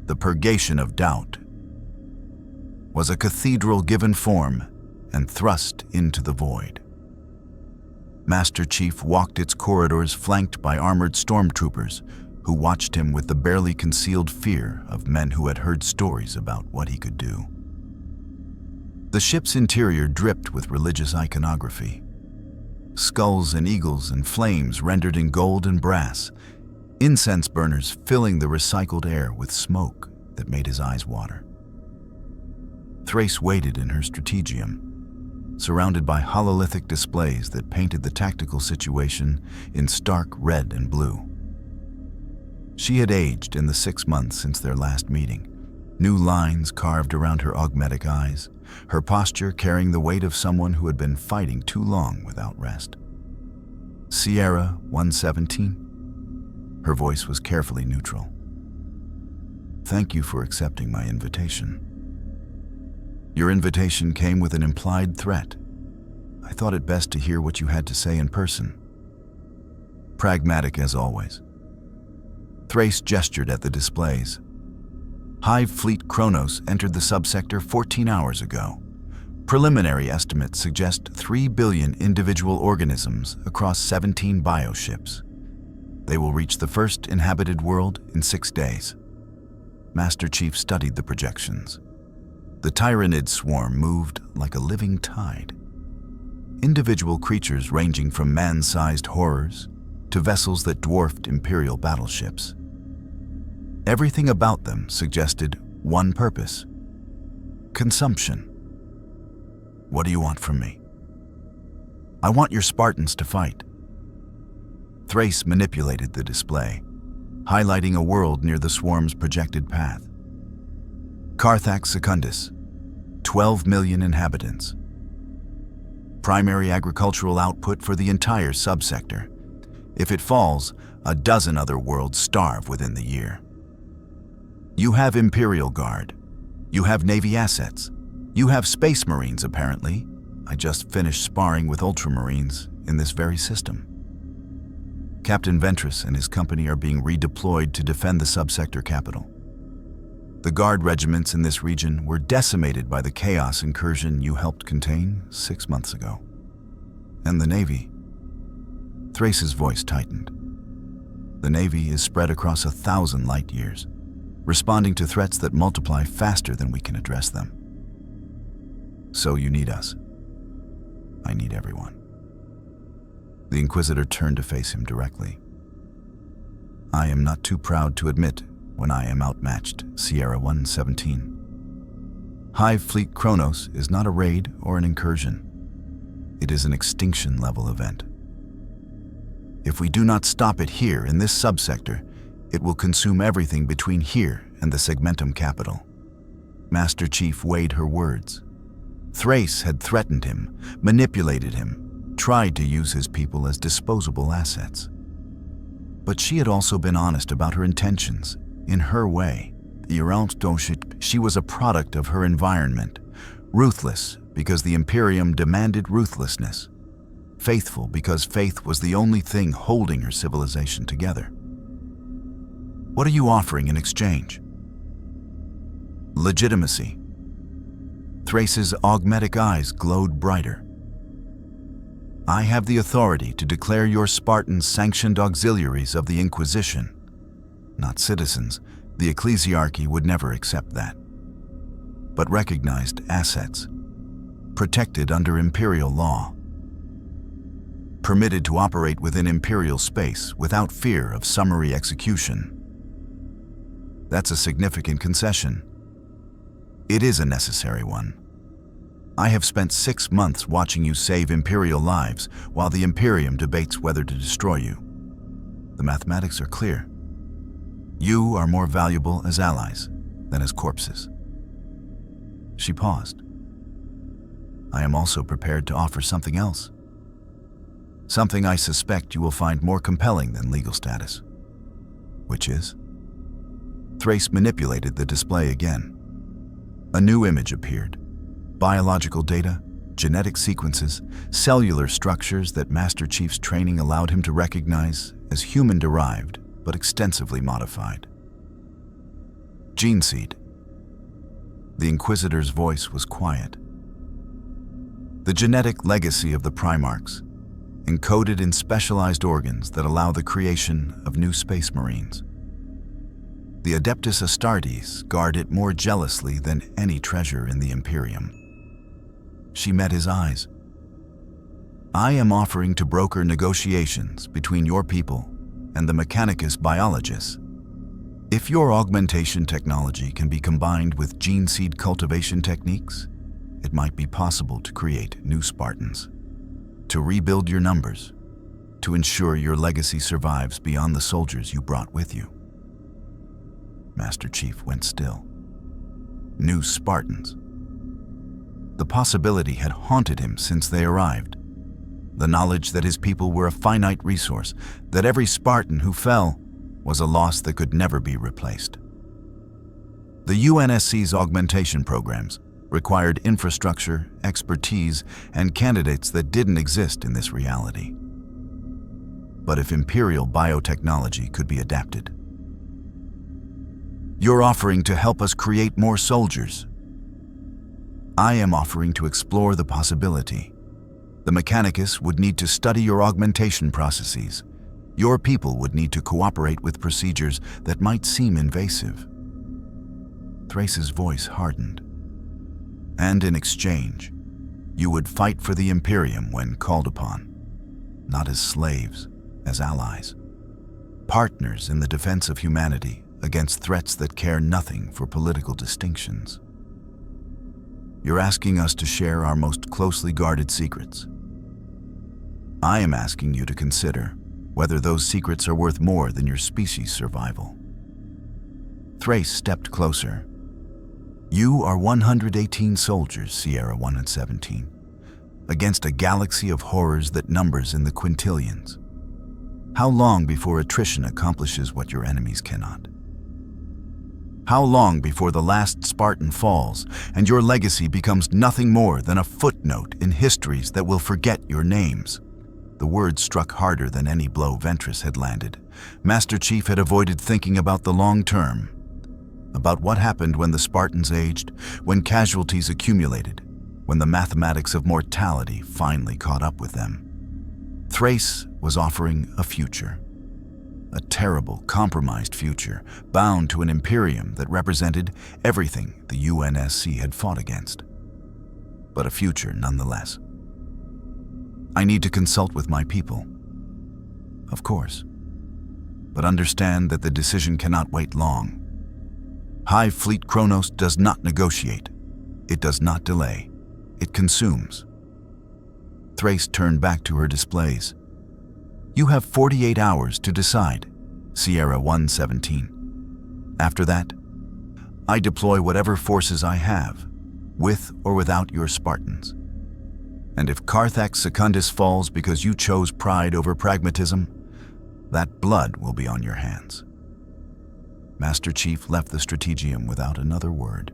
the Purgation of Doubt, was a cathedral given form and thrust into the void. Master Chief walked its corridors flanked by armored stormtroopers who watched him with the barely concealed fear of men who had heard stories about what he could do. The ship's interior dripped with religious iconography. skulls and eagles and flames rendered in gold and brass, incense burners filling the recycled air with smoke that made his eyes water. Thrace waited in her strategium, surrounded by hololithic displays that painted the tactical situation in stark red and blue. She had aged in the 6 months since their last meeting, new lines carved around her augmetic eyes, her posture carrying the weight of someone who had been fighting too long without rest. Sierra 117? Her voice was carefully neutral. Thank you for accepting my invitation. Your invitation came with an implied threat. I thought it best to hear what you had to say in person. Pragmatic as always. Thrace gestured at the displays. Hive Fleet Kronos entered the subsector 14 hours ago. Preliminary estimates suggest 3 billion individual organisms across 17 bioships. They will reach the first inhabited world in 6 days. Master Chief studied the projections. The Tyranid swarm moved like a living tide. Individual creatures ranging from man-sized horrors to vessels that dwarfed Imperial battleships. Everything about them suggested one purpose: consumption. What do you want from me? I want your Spartans to fight. Thrace manipulated the display, highlighting a world near the swarm's projected path. Karthax Secundus, 12 million inhabitants. Primary agricultural output for the entire subsector. If it falls, a dozen other worlds starve within the year. You have Imperial Guard. You have Navy assets. You have Space Marines, apparently. I just finished sparring with Ultramarines in this very system. Captain Ventress and his company are being redeployed to defend the subsector capital. The Guard regiments in this region were decimated by the chaos incursion you helped contain 6 months ago. And the Navy. Thrace's voice tightened. The Navy is spread across 1,000 light years, responding to threats that multiply faster than we can address them. So you need us. I need everyone. The Inquisitor turned to face him directly. I am not too proud to admit when I am outmatched, Sierra 117. Hive Fleet Kronos is not a raid or an incursion. It is an extinction-level event. If we do not stop it here in this subsector, it will consume everything between here and the Segmentum capital. Master Chief weighed her words. Thrace had threatened him, manipulated him, tried to use his people as disposable assets. But she had also been honest about her intentions, in her way. She was a product of her environment, ruthless because the Imperium demanded ruthlessness, faithful because faith was the only thing holding her civilization together. What are you offering in exchange? Legitimacy. Thrace's augmetic eyes glowed brighter. I have the authority to declare your Spartans sanctioned auxiliaries of the Inquisition. Not citizens, the ecclesiarchy would never accept that. But recognized assets, protected under Imperial law. Permitted to operate within Imperial space without fear of summary execution. That's a significant concession. It is a necessary one. I have spent 6 months watching you save Imperial lives while the Imperium debates whether to destroy you. The mathematics are clear. You are more valuable as allies than as corpses. She paused. I am also prepared to offer something else. Something I suspect you will find more compelling than legal status. Which is? Thrace manipulated the display again. A new image appeared. Biological data, genetic sequences, cellular structures that Master Chief's training allowed him to recognize as human-derived but extensively modified. Gene seed. The Inquisitor's voice was quiet. The genetic legacy of the Primarchs, encoded in specialized organs that allow the creation of new Space Marines. The Adeptus Astartes guard it more jealously than any treasure in the Imperium. She met his eyes. I am offering to broker negotiations between your people and the Mechanicus biologists. If your augmentation technology can be combined with gene seed cultivation techniques, it might be possible to create new Spartans, to rebuild your numbers, to ensure your legacy survives beyond the soldiers you brought with you. Master Chief went still. New Spartans. The possibility had haunted him since they arrived. The knowledge that his people were a finite resource, that every Spartan who fell was a loss that could never be replaced. The UNSC's augmentation programs required infrastructure, expertise, and candidates that didn't exist in this reality. But if Imperial biotechnology could be adapted. You're offering to help us create more soldiers. I am offering to explore the possibility. The Mechanicus would need to study your augmentation processes. Your people would need to cooperate with procedures that might seem invasive. Thrace's voice hardened. And in exchange, you would fight for the Imperium when called upon, not as slaves, as allies. Partners in the defense of humanity against threats that care nothing for political distinctions. You're asking us to share our most closely guarded secrets. I am asking you to consider whether those secrets are worth more than your species' survival. Thrace stepped closer. You are 118 soldiers, Sierra 117, against a galaxy of horrors that numbers in the quintillions. How long before attrition accomplishes what your enemies cannot? How long before the last Spartan falls and your legacy becomes nothing more than a footnote in histories that will forget your names? The words struck harder than any blow Ventress had landed. Master Chief had avoided thinking about the long term, about what happened when the Spartans aged, when casualties accumulated, when the mathematics of mortality finally caught up with them. Thrace was offering a future. A terrible, compromised future, bound to an Imperium that represented everything the UNSC had fought against. But a future nonetheless. I need to consult with my people. Of course. But understand that the decision cannot wait long. Hive Fleet Kronos does not negotiate. It does not delay. It consumes. Thrace turned back to her displays. You have 48 hours to decide, Sierra 117. After that, I deploy whatever forces I have, with or without your Spartans. And if Karthax Secundus falls because you chose pride over pragmatism, that blood will be on your hands. Master Chief left the strategium without another word.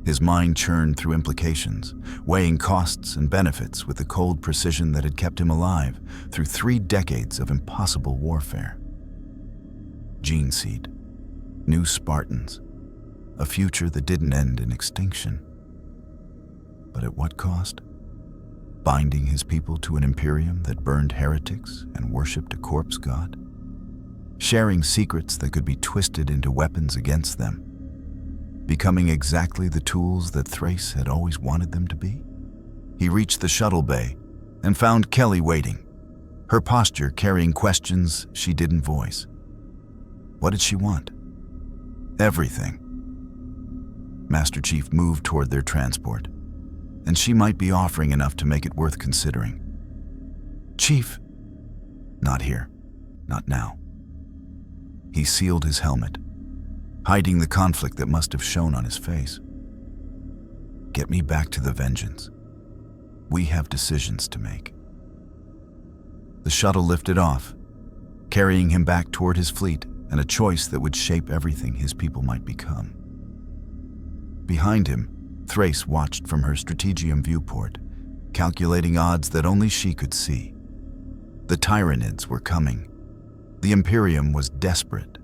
His mind churned through implications, weighing costs and benefits with the cold precision that had kept him alive through 3 decades of impossible warfare. Gene seed, new Spartans, a future that didn't end in extinction. But at what cost? Binding his people to an Imperium that burned heretics and worshipped a corpse god? Sharing secrets that could be twisted into weapons against them? Becoming exactly the tools that Thrace had always wanted them to be? He reached the shuttle bay and found Kelly waiting, her posture carrying questions she didn't voice. What did she want? Everything. Master Chief moved toward their transport, and she might be offering enough to make it worth considering. Chief, not here, not now. He sealed his helmet, hiding the conflict that must have shown on his face. Get me back to the Vengeance. We have decisions to make. The shuttle lifted off, carrying him back toward his fleet and a choice that would shape everything his people might become. Behind him, Thrace watched from her strategium viewport, calculating odds that only she could see. The Tyranids were coming. The Imperium was desperate,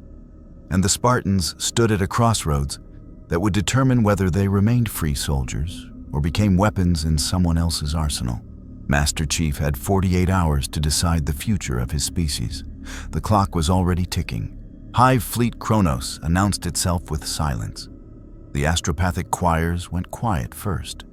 and the Spartans stood at a crossroads that would determine whether they remained free soldiers or became weapons in someone else's arsenal. Master Chief had 48 hours to decide the future of his species. The clock was already ticking. Hive Fleet Kronos announced itself with silence. The astropathic choirs went quiet first.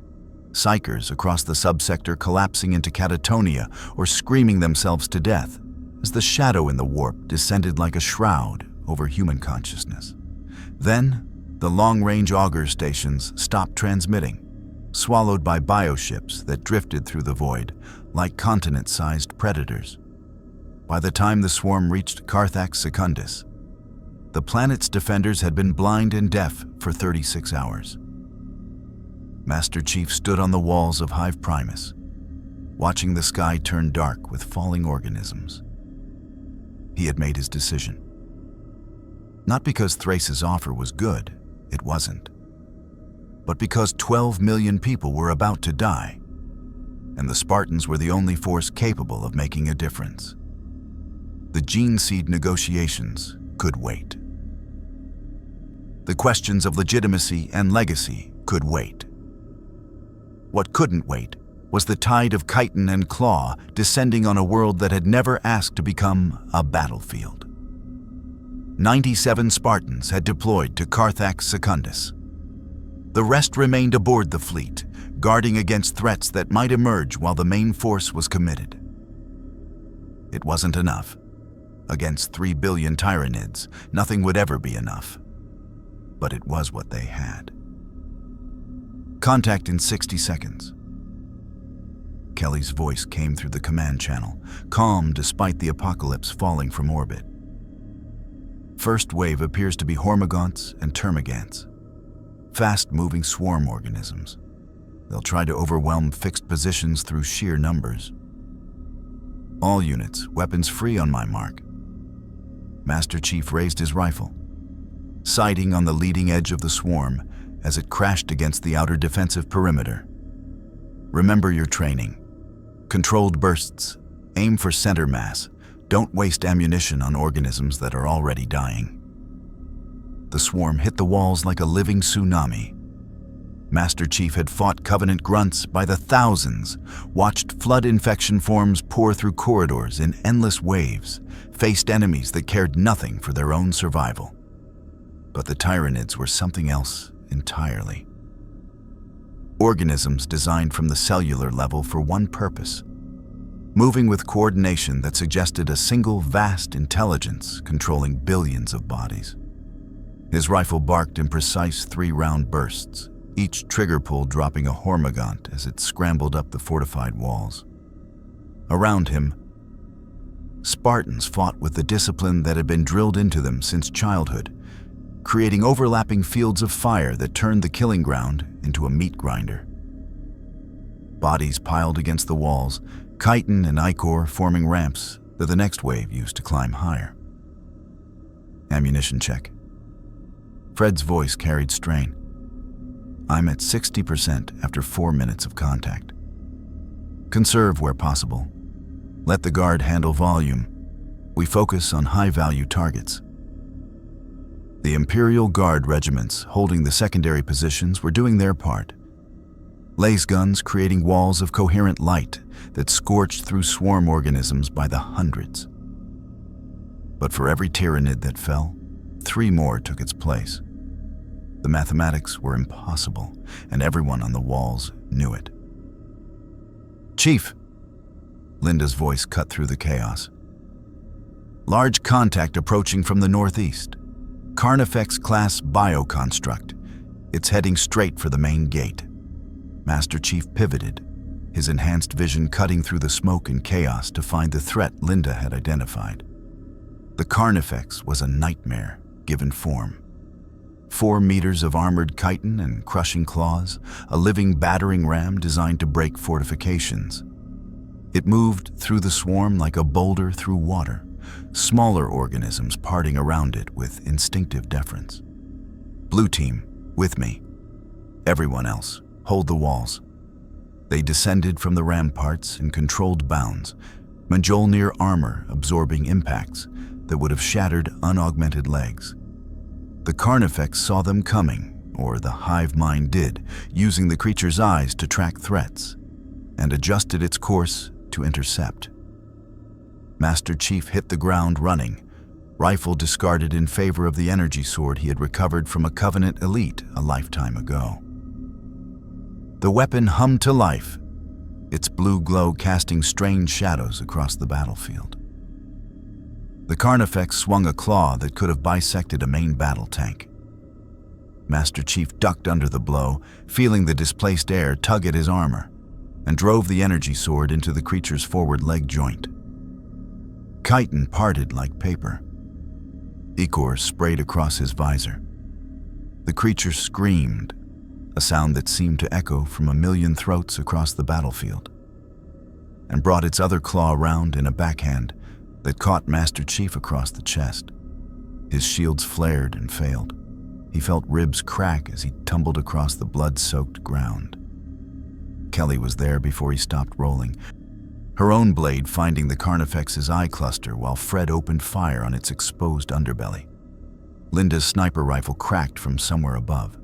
Psychers across the subsector collapsing into catatonia or screaming themselves to death as the shadow in the warp descended like a shroud over human consciousness. Then, the long-range auger stations stopped transmitting, swallowed by bioships that drifted through the void like continent-sized predators. By the time the swarm reached Karthax Secundus, the planet's defenders had been blind and deaf for 36 hours. Master Chief stood on the walls of Hive Primus, watching the sky turn dark with falling organisms. He had made his decision. Not because Thrace's offer was good, it wasn't, but because 12 million people were about to die, and the Spartans were the only force capable of making a difference. The gene seed negotiations could wait. The questions of legitimacy and legacy could wait. What couldn't wait was the tide of chitin and claw descending on a world that had never asked to become a battlefield. 97 Spartans had deployed to Karthax Secundus. The rest remained aboard the fleet, guarding against threats that might emerge while the main force was committed. It wasn't enough. Against 3 billion Tyranids, nothing would ever be enough. But it was what they had. Contact in 60 seconds. Kelly's voice came through the command channel, calm despite the apocalypse falling from orbit. First wave appears to be Hormagaunts and Termagants, fast-moving swarm organisms. They'll try to overwhelm fixed positions through sheer numbers. All units, weapons free on my mark. Master Chief raised his rifle, sighting on the leading edge of the swarm as it crashed against the outer defensive perimeter. Remember your training. Controlled bursts. Aim for center mass. Don't waste ammunition on organisms that are already dying. The swarm hit the walls like a living tsunami. Master Chief had fought Covenant grunts by the thousands, watched flood infection forms pour through corridors in endless waves, faced enemies that cared nothing for their own survival. But the Tyranids were something else entirely. Organisms designed from the cellular level for one purpose, moving with coordination that suggested a single vast intelligence controlling billions of bodies. His rifle barked in precise 3-round bursts, each trigger pull dropping a Hormagaunt as it scrambled up the fortified walls. Around him, Spartans fought with the discipline that had been drilled into them since childhood, creating overlapping fields of fire that turned the killing ground into a meat grinder. Bodies piled against the walls, chitin and ichor forming ramps that the next wave used to climb higher. Ammunition check. Fred's voice carried strain. I'm at 60% after 4 minutes of contact. Conserve where possible. Let the guard handle volume. We focus on high-value targets. The Imperial Guard regiments holding the secondary positions were doing their part. Laser guns creating walls of coherent light that scorched through swarm organisms by the hundreds. But for every Tyranid that fell, 3 more took its place. The mathematics were impossible, and everyone on the walls knew it. Chief! Linda's voice cut through the chaos. Large contact approaching from the northeast. Carnifex-class bioconstruct. It's heading straight for the main gate. Master Chief pivoted, his enhanced vision cutting through the smoke and chaos to find the threat Linda had identified. The Carnifex was a nightmare given form. 4 meters of armored chitin and crushing claws, a living battering ram designed to break fortifications. It moved through the swarm like a boulder through water, smaller organisms parting around it with instinctive deference. Blue team, with me. Everyone else, hold the walls. They descended from the ramparts in controlled bounds, Mjolnir armor absorbing impacts that would have shattered unaugmented legs. The Carnifex saw them coming, or the hive mind did, using the creature's eyes to track threats, and adjusted its course to intercept. Master Chief hit the ground running, rifle discarded in favor of the energy sword he had recovered from a Covenant elite a lifetime ago. The weapon hummed to life, its blue glow casting strange shadows across the battlefield. The Karthax swung a claw that could have bisected a main battle tank. Master Chief ducked under the blow, feeling the displaced air tug at his armor, and drove the energy sword into the creature's forward leg joint. Chitin parted like paper. Ichor sprayed across his visor. The creature screamed, a sound that seemed to echo from a million throats across the battlefield, and brought its other claw round in a backhand that caught Master Chief across the chest. His shields flared and failed. He felt ribs crack as he tumbled across the blood-soaked ground. Kelly was there before he stopped rolling, her own blade finding the Karthax's eye cluster while Fred opened fire on its exposed underbelly. Linda's sniper rifle cracked from somewhere above,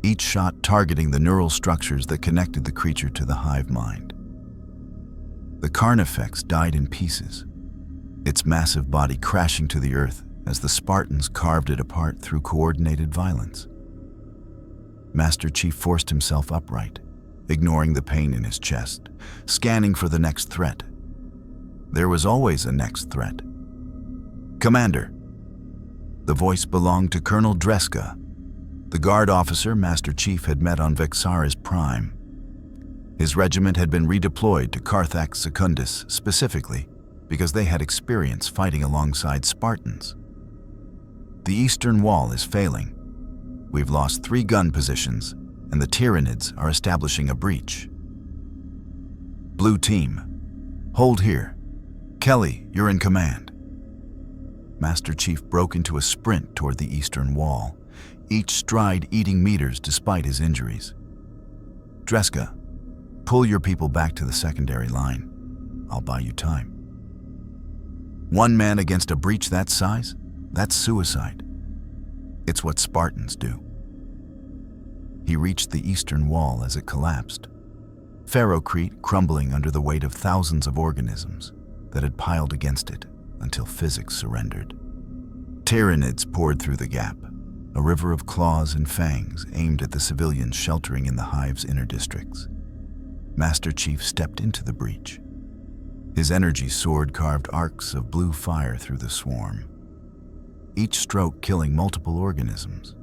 each shot targeting the neural structures that connected the creature to the hive mind. The Karthax died in pieces, its massive body crashing to the earth as the Spartans carved it apart through coordinated violence. Master Chief forced himself upright, ignoring the pain in his chest, scanning for the next threat. There was always a next threat. "Commander." The voice belonged to Colonel Dreska, the guard officer Master Chief had met on Vexaris Prime. His regiment had been redeployed to Karthax Secundus specifically because they had experience fighting alongside Spartans. "The eastern wall is failing. We've lost 3 gun positions, and the Tyranids are establishing a breach. Blue team, hold here. Kelly, you're in command." Master Chief broke into a sprint toward the eastern wall, each stride eating meters despite his injuries. "Dreska, pull your people back to the secondary line. I'll buy you time." 1 man against a breach that size? That's suicide. It's what Spartans do. He reached the eastern wall as it collapsed, Ferrocrete crumbling under the weight of thousands of organisms that had piled against it until physics surrendered. Tyranids poured through the gap, a river of claws and fangs aimed at the civilians sheltering in the hive's inner districts. Master Chief stepped into the breach. His energy sword carved arcs of blue fire through the swarm, each stroke killing multiple organisms.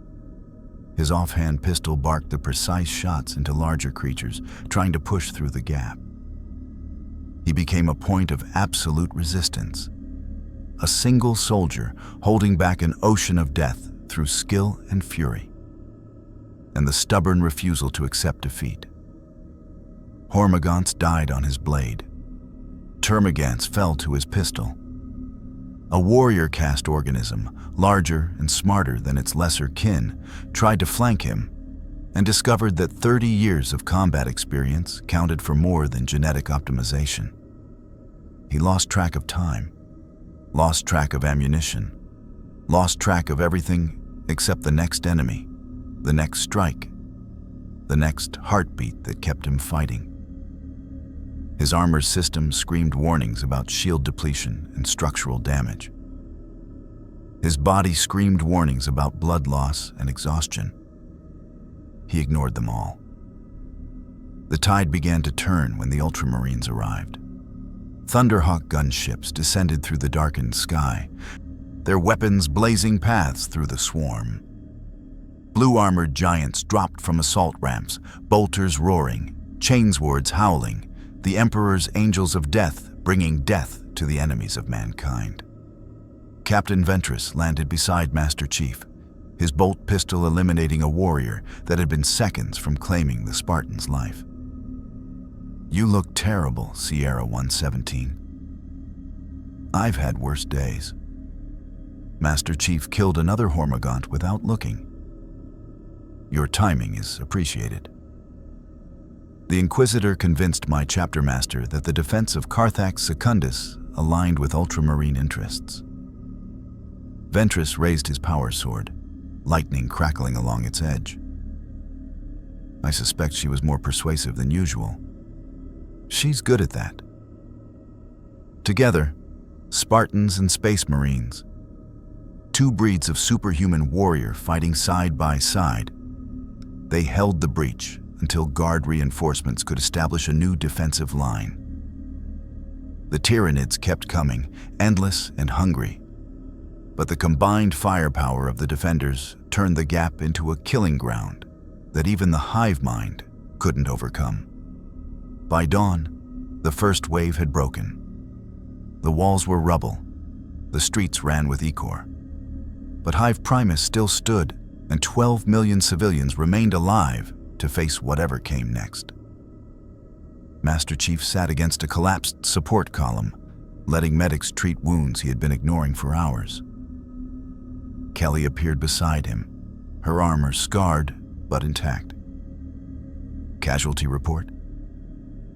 His offhand pistol barked the precise shots into larger creatures trying to push through the gap. He became a point of absolute resistance, a single soldier holding back an ocean of death through skill and fury, and the stubborn refusal to accept defeat. Hormagaunts died on his blade. Termagants fell to his pistol. A warrior caste organism, larger and smarter than its lesser kin, tried to flank him and discovered that 30 years of combat experience counted for more than genetic optimization. He lost track of time, lost track of ammunition, lost track of everything except the next enemy, the next strike, the next heartbeat that kept him fighting. His armor system screamed warnings about shield depletion and structural damage. His body screamed warnings about blood loss and exhaustion. He ignored them all. The tide began to turn when the Ultramarines arrived. Thunderhawk gunships descended through the darkened sky, their weapons blazing paths through the swarm. Blue-armored giants dropped from assault ramps, bolters roaring, chainswords howling, the Emperor's angels of death bringing death to the enemies of mankind. Captain Ventress landed beside Master Chief, his bolt pistol eliminating a warrior that had been seconds from claiming the Spartan's life. "You look terrible, Sierra 117. I've had worse days." Master Chief killed another Hormagaunt without looking. "Your timing is appreciated." The Inquisitor convinced my chapter master that the defense of Karthax Secundus aligned with Ultramarine interests. Ventress raised his power sword, lightning crackling along its edge. I suspect she was more persuasive than usual. She's good at that. Together, Spartans and Space Marines, 2 breeds of superhuman warrior fighting side by side, they held the breach until guard reinforcements could establish a new defensive line. The Tyranids kept coming, endless and hungry. But the combined firepower of the defenders turned the gap into a killing ground that even the hive mind couldn't overcome. By dawn, the first wave had broken. The walls were rubble. The streets ran with ichor. But Hive Primus still stood, and 12 million civilians remained alive to face whatever came next. Master Chief sat against a collapsed support column, letting medics treat wounds he had been ignoring for hours. Kelly appeared beside him, her armor scarred but intact. Casualty report?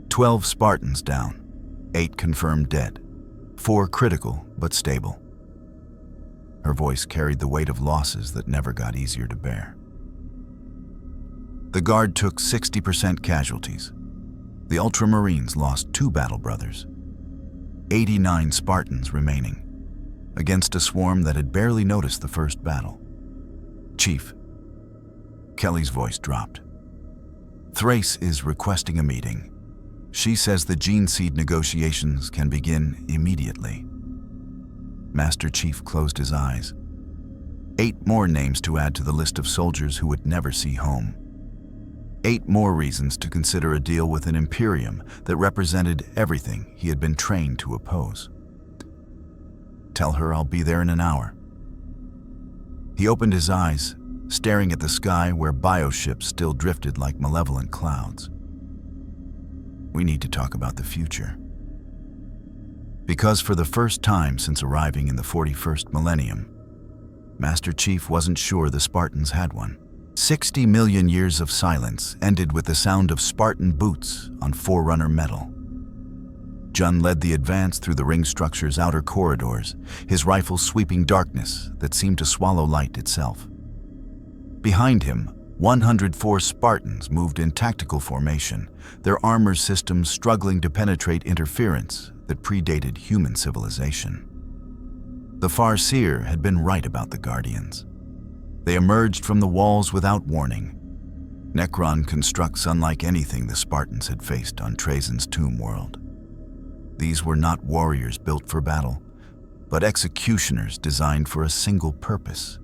12 Spartans down, 8 confirmed dead, 4 critical but stable. Her voice carried the weight of losses that never got easier to bear. The Guard took 60% casualties. The Ultramarines lost 2 battle brothers. 89 Spartans remaining, against a swarm that had barely noticed the first battle. Chief. Kelly's voice dropped. Thrace is requesting a meeting. She says the gene seed negotiations can begin immediately. Master Chief closed his eyes. 8 more names to add to the list of soldiers who would never see home. 8 more reasons to consider a deal with an Imperium that represented everything he had been trained to oppose. Tell her I'll be there in an hour. He opened his eyes, staring at the sky where bioships still drifted like malevolent clouds. We need to talk about the future. Because for the first time since arriving in the 41st millennium, Master Chief wasn't sure the Spartans had one. 60 million years of silence ended with the sound of Spartan boots on Forerunner metal. Jun led the advance through the ring structure's outer corridors, his rifle sweeping darkness that seemed to swallow light itself. Behind him, 104 Spartans moved in tactical formation, their armor systems struggling to penetrate interference that predated human civilization. The Farseer had been right about the Guardians. They emerged from the walls without warning. Necron constructs unlike anything the Spartans had faced on Trajan's tomb world. These were not warriors built for battle, but executioners designed for a single purpose: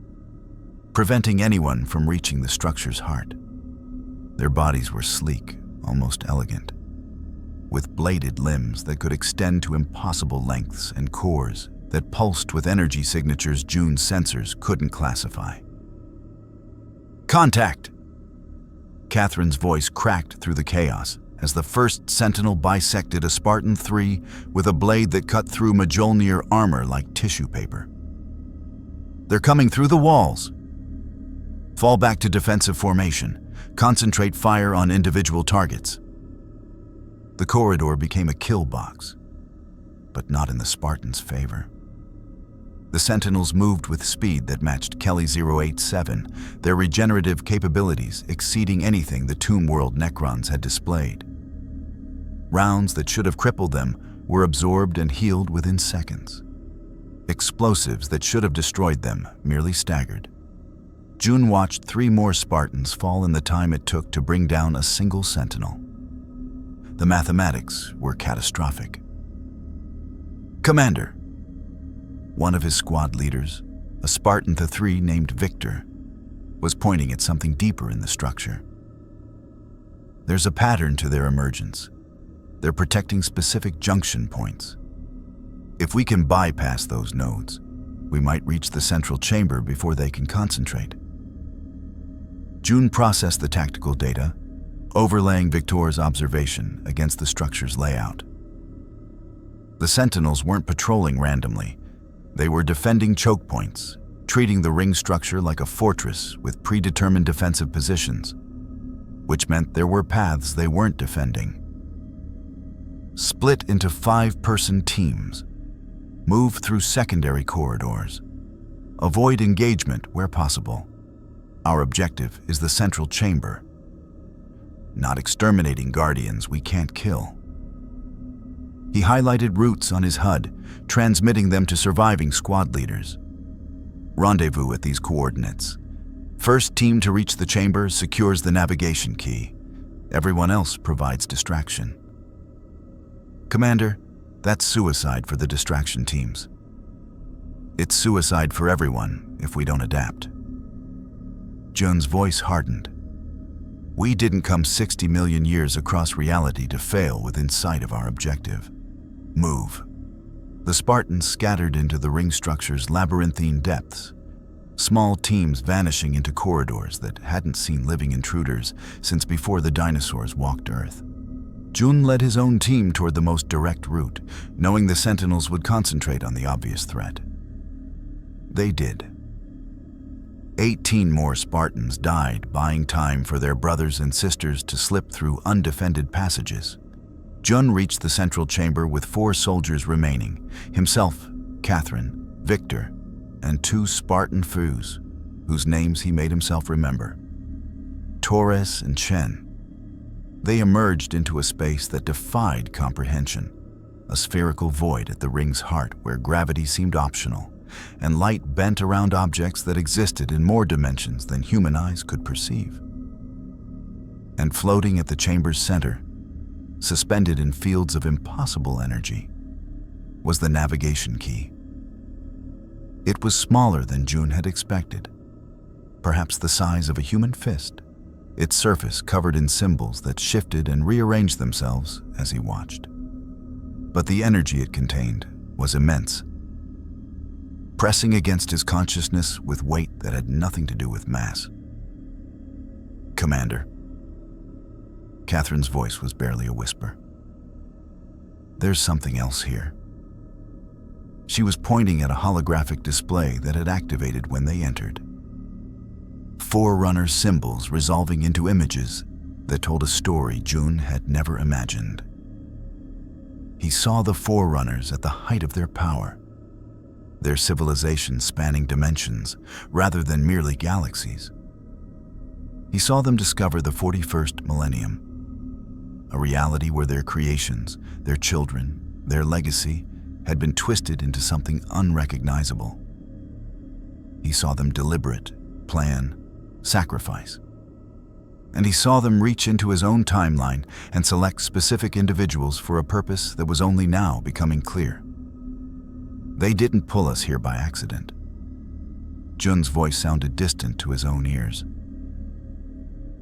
preventing anyone from reaching the structure's heart. Their bodies were sleek, almost elegant, with bladed limbs that could extend to impossible lengths and cores that pulsed with energy signatures June's sensors couldn't classify. Contact! Catherine's voice cracked through the chaos as the first sentinel bisected a Spartan 3 with a blade that cut through Mjolnir armor like tissue paper. They're coming through the walls. Fall back to defensive formation. Concentrate fire on individual targets. The corridor became a kill box, but not in the Spartans' favor. The Sentinels moved with speed that matched Kelly 087, their regenerative capabilities exceeding anything the Tomb World Necrons had displayed. Rounds that should have crippled them were absorbed and healed within seconds. Explosives that should have destroyed them merely staggered. June watched 3 more Spartans fall in the time it took to bring down a single Sentinel. The mathematics were catastrophic. Commander. One of his squad leaders, a Spartan 3 named Victor, was pointing at something deeper in the structure. There's a pattern to their emergence. They're protecting specific junction points. If we can bypass those nodes, we might reach the central chamber before they can concentrate. June processed the tactical data, overlaying Victor's observation against the structure's layout. The Sentinels weren't patrolling randomly. They were defending choke points, treating the ring structure like a fortress with predetermined defensive positions, which meant there were paths they weren't defending. Split into 5-person teams. Move through secondary corridors. Avoid engagement where possible. Our objective is the central chamber. Not exterminating Guardians we can't kill. He highlighted routes on his HUD, transmitting them to surviving squad leaders. Rendezvous at these coordinates. First team to reach the chamber secures the navigation key. Everyone else provides distraction. Commander, that's suicide for the distraction teams. It's suicide for everyone if we don't adapt. Jun's voice hardened. We didn't come 60 million years across reality to fail within sight of our objective. Move. The Spartans scattered into the ring structure's labyrinthine depths, small teams vanishing into corridors that hadn't seen living intruders since before the dinosaurs walked Earth. Jun led his own team toward the most direct route, knowing the Sentinels would concentrate on the obvious threat. They did. 18 more Spartans died, buying time for their brothers and sisters to slip through undefended passages. Jun reached the central chamber with 4 soldiers remaining, himself, Catherine, Victor, and 2 Spartan foos, whose names he made himself remember. Torres and Chen. They emerged into a space that defied comprehension, a spherical void at the ring's heart where gravity seemed optional, and light bent around objects that existed in more dimensions than human eyes could perceive. And floating at the chamber's center, suspended in fields of impossible energy, was the navigation key. It was smaller than Jun had expected, perhaps the size of a human fist, its surface covered in symbols that shifted and rearranged themselves as he watched. But the energy it contained was immense, pressing against his consciousness with weight that had nothing to do with mass. Commander. Catherine's voice was barely a whisper. There's something else here. She was pointing at a holographic display that had activated when they entered. Forerunner symbols resolving into images that told a story Jun had never imagined. He saw the Forerunners at the height of their power, their civilization spanning dimensions rather than merely galaxies. He saw them discover the 41st millennium, a reality where their creations, their children, their legacy had been twisted into something unrecognizable. He saw them deliberate, plan, sacrifice. And he saw them reach into his own timeline and select specific individuals for a purpose that was only now becoming clear. They didn't pull us here by accident. Jun's voice sounded distant to his own ears.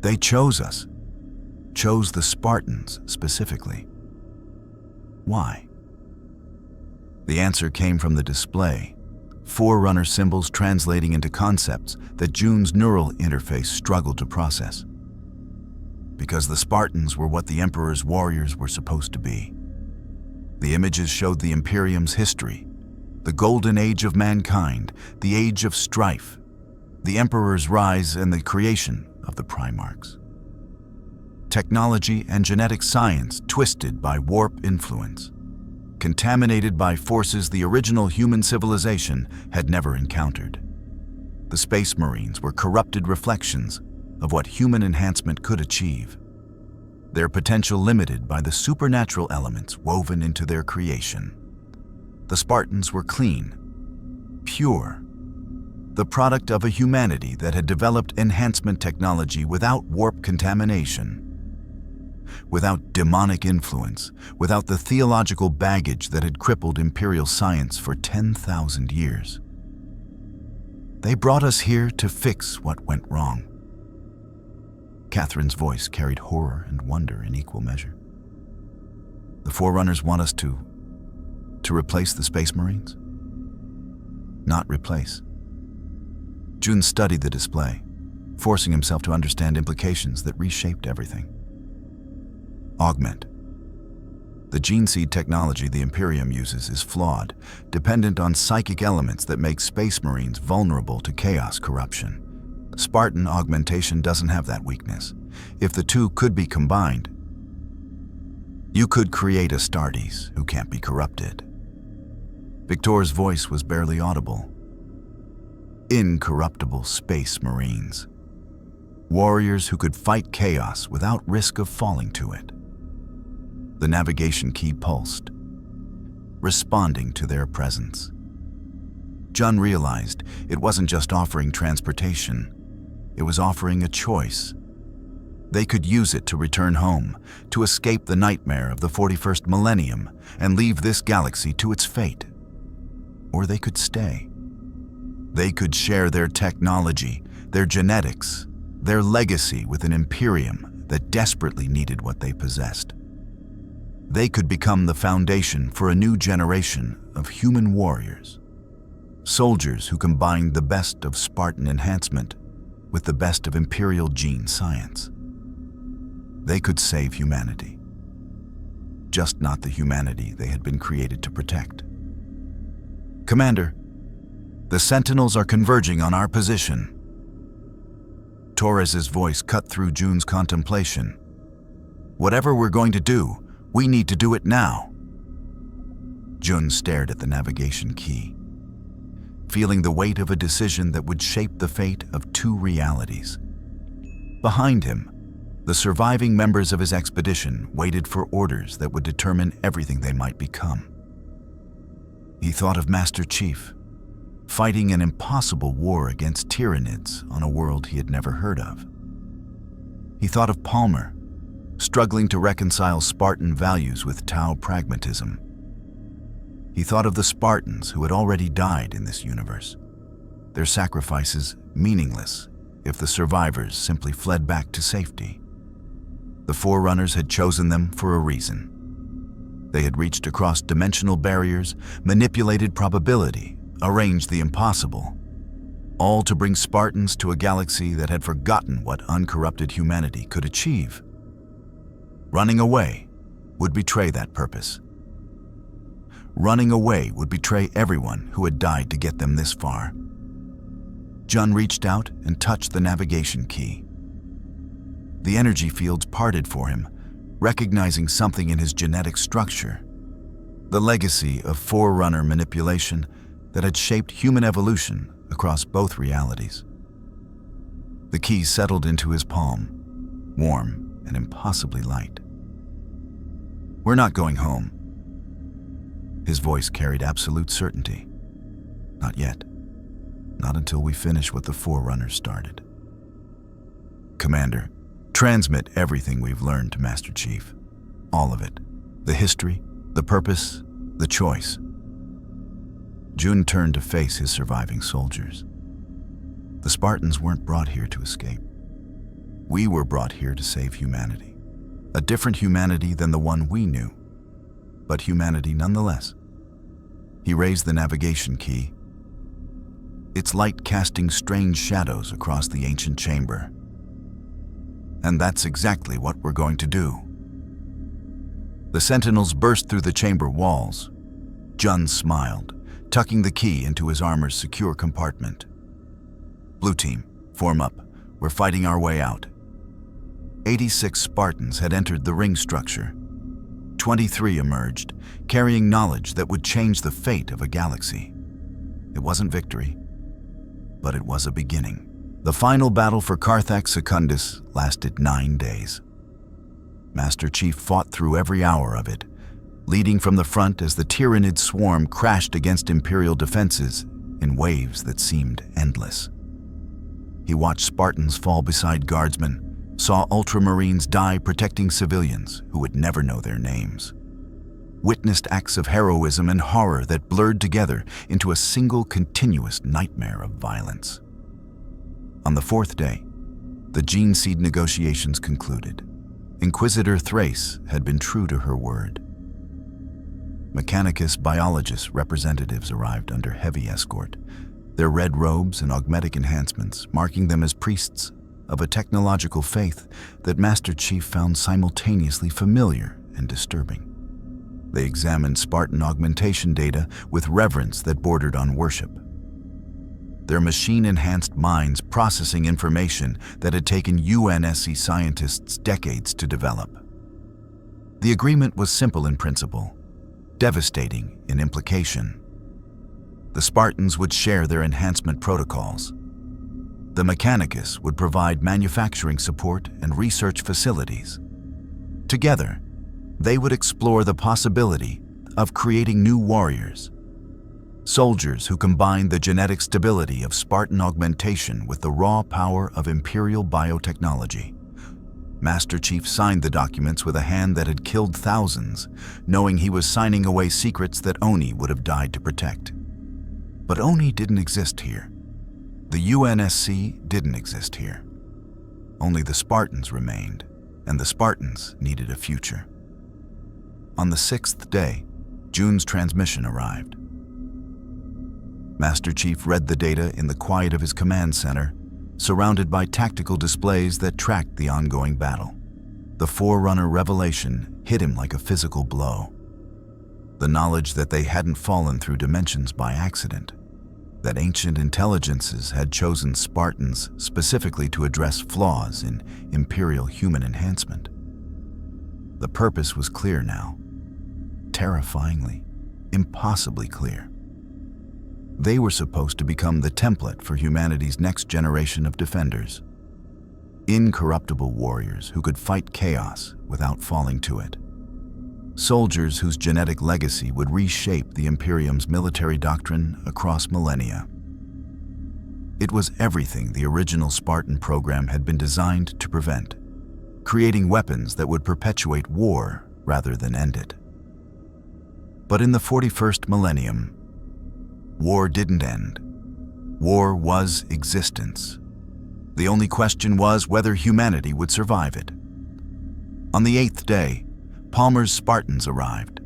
They chose us. Chose the Spartans specifically. Why? The answer came from the display, Forerunner symbols translating into concepts that Jun's neural interface struggled to process. Because the Spartans were what the Emperor's warriors were supposed to be. The images showed the Imperium's history, the golden age of mankind, the age of strife, the Emperor's rise and the creation of the Primarchs. Technology and genetic science twisted by warp influence, contaminated by forces the original human civilization had never encountered. The Space Marines were corrupted reflections of what human enhancement could achieve, their potential limited by the supernatural elements woven into their creation. The Spartans were clean, pure, the product of a humanity that had developed enhancement technology without warp contamination, without demonic influence, without the theological baggage that had crippled Imperial science for 10,000 years. They brought us here to fix what went wrong. Catherine's voice carried horror and wonder in equal measure. The Forerunners want us to replace the Space Marines? Not replace. Jun studied the display, forcing himself to understand implications that reshaped everything. Augment. The gene seed technology the Imperium uses is flawed, dependent on psychic elements that make Space Marines vulnerable to chaos corruption. Spartan augmentation doesn't have that weakness. If the two could be combined, you could create Astartes who can't be corrupted. Victor's voice was barely audible. Incorruptible Space Marines. Warriors who could fight chaos without risk of falling to it. The navigation key pulsed, responding to their presence. Jun realized it wasn't just offering transportation, it was offering a choice. They could use it to return home, to escape the nightmare of the 41st millennium and leave this galaxy to its fate. Or they could stay. They could share their technology, their genetics, their legacy with an Imperium that desperately needed what they possessed. They could become the foundation for a new generation of human warriors, soldiers who combined the best of Spartan enhancement with the best of Imperial gene science. They could save humanity, just not the humanity they had been created to protect. Commander, the Sentinels are converging on our position. Torres's voice cut through June's contemplation. Whatever we're going to do, we need to do it now. June stared at the navigation key, feeling the weight of a decision that would shape the fate of two realities. Behind him, the surviving members of his expedition waited for orders that would determine everything they might become. He thought of Master Chief, fighting an impossible war against Tyranids on a world he had never heard of. He thought of Palmer, struggling to reconcile Spartan values with Tau pragmatism. He thought of the Spartans who had already died in this universe, their sacrifices meaningless if the survivors simply fled back to safety. The Forerunners had chosen them for a reason. They had reached across dimensional barriers, manipulated probability, arranged the impossible, all to bring Spartans to a galaxy that had forgotten what uncorrupted humanity could achieve. Running away would betray that purpose. Running away would betray everyone who had died to get them this far. Jun reached out and touched the navigation key. The energy fields parted for him, recognizing something in his genetic structure, the legacy of Forerunner manipulation that had shaped human evolution across both realities. The key settled into his palm, warm and impossibly light. "We're not going home." His voice carried absolute certainty. "Not yet. Not until we finish what the Forerunners started." "Commander, transmit everything we've learned to Master Chief. All of it. The history, the purpose, the choice." Jun turned to face his surviving soldiers. The Spartans weren't brought here to escape. We were brought here to save humanity. A different humanity than the one we knew, but humanity nonetheless. He raised the navigation key, its light casting strange shadows across the ancient chamber. "And that's exactly what we're going to do." The Sentinels burst through the chamber walls. Jun smiled, tucking the key into his armor's secure compartment. "Blue team, form up. We're fighting our way out." 86 Spartans had entered the ring structure. 23 emerged, carrying knowledge that would change the fate of a galaxy. It wasn't victory, but it was a beginning. The final battle for Karthax Secundus lasted 9 days. Master Chief fought through every hour of it, leading from the front as the Tyranid swarm crashed against Imperial defenses in waves that seemed endless. He watched Spartans fall beside guardsmen, saw Ultramarines die protecting civilians who would never know their names, witnessed acts of heroism and horror that blurred together into a single continuous nightmare of violence. On the 4th day, the gene seed negotiations concluded. Inquisitor Thrace had been true to her word. Mechanicus biologist representatives arrived under heavy escort, their red robes and augmetic enhancements marking them as priests of a technological faith that Master Chief found simultaneously familiar and disturbing. They examined Spartan augmentation data with reverence that bordered on worship. Their machine-enhanced minds processing information that had taken UNSC scientists decades to develop. The agreement was simple in principle, devastating in implication. The Spartans would share their enhancement protocols. The Mechanicus would provide manufacturing support and research facilities. Together, they would explore the possibility of creating new warriors, soldiers who combined the genetic stability of Spartan augmentation with the raw power of Imperial biotechnology. Master Chief signed the documents with a hand that had killed thousands, knowing he was signing away secrets that Oni would have died to protect. But Oni didn't exist here. The UNSC didn't exist here. Only the Spartans remained, and the Spartans needed a future. On the 6th day, June's transmission arrived. Master Chief read the data in the quiet of his command center, surrounded by tactical displays that tracked the ongoing battle. The Forerunner revelation hit him like a physical blow. The knowledge that they hadn't fallen through dimensions by accident, that ancient intelligences had chosen Spartans specifically to address flaws in Imperial human enhancement. The purpose was clear now, terrifyingly, impossibly clear. They were supposed to become the template for humanity's next generation of defenders. Incorruptible warriors who could fight chaos without falling to it. Soldiers whose genetic legacy would reshape the Imperium's military doctrine across millennia. It was everything the original Spartan program had been designed to prevent, creating weapons that would perpetuate war rather than end it. But in the 41st millennium, war didn't end. War was existence. The only question was whether humanity would survive it. On the 8th day, Palmer's Spartans arrived.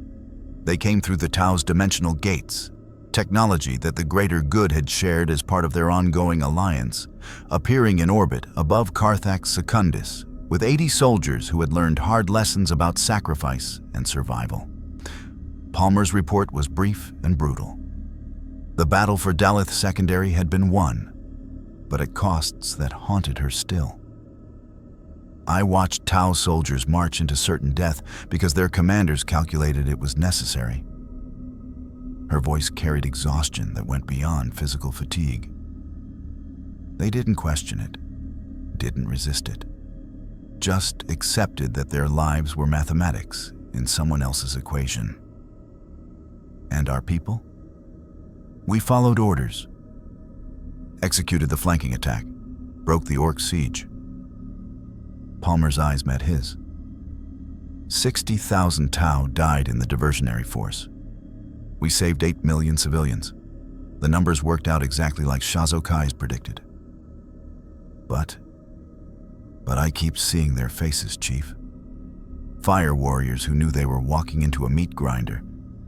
They came through the Tau's dimensional gates, technology that the greater good had shared as part of their ongoing alliance, appearing in orbit above Karthax Secundus, with 80 soldiers who had learned hard lessons about sacrifice and survival. Palmer's report was brief and brutal. The battle for Daleth Secondary had been won, but at costs that haunted her still. I watched Tau soldiers march into certain death because their commanders calculated it was necessary. Her voice carried exhaustion that went beyond physical fatigue. They didn't question it, didn't resist it, just accepted that their lives were mathematics in someone else's equation. And our people? We followed orders, executed the flanking attack, broke the Orc siege. Palmer's eyes met his. 60,000 Tau died in the diversionary force. We saved 8 million civilians. The numbers worked out exactly like Shazo Kai's predicted. But I keep seeing their faces, Chief. Fire warriors who knew they were walking into a meat grinder,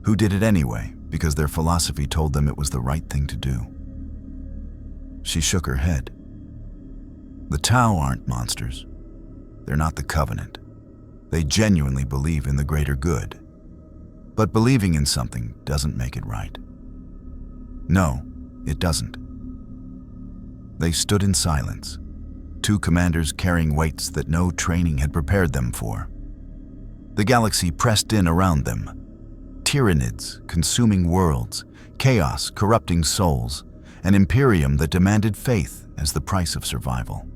who did it anyway because their philosophy told them it was the right thing to do. She shook her head. The Tau aren't monsters. They're not the Covenant. They genuinely believe in the greater good. But believing in something doesn't make it right. No, it doesn't. They stood in silence, 2 commanders carrying weights that no training had prepared them for. The galaxy pressed in around them. Tyranids consuming worlds, chaos corrupting souls, an Imperium that demanded faith as the price of survival.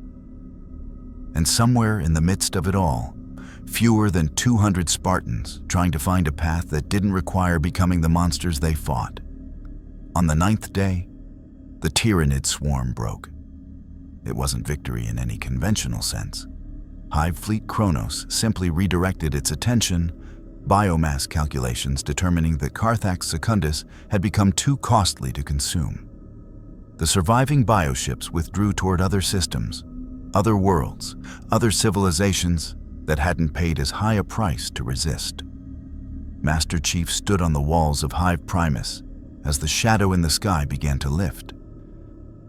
And somewhere in the midst of it all, fewer than 200 Spartans trying to find a path that didn't require becoming the monsters they fought. On the 9th day, the Tyranid swarm broke. It wasn't victory in any conventional sense. Hive Fleet Kronos simply redirected its attention, biomass calculations determining that Karthax Secundus had become too costly to consume. The surviving bioships withdrew toward other systems, other worlds, other civilizations that hadn't paid as high a price to resist. Master Chief stood on the walls of Hive Primus as the shadow in the sky began to lift.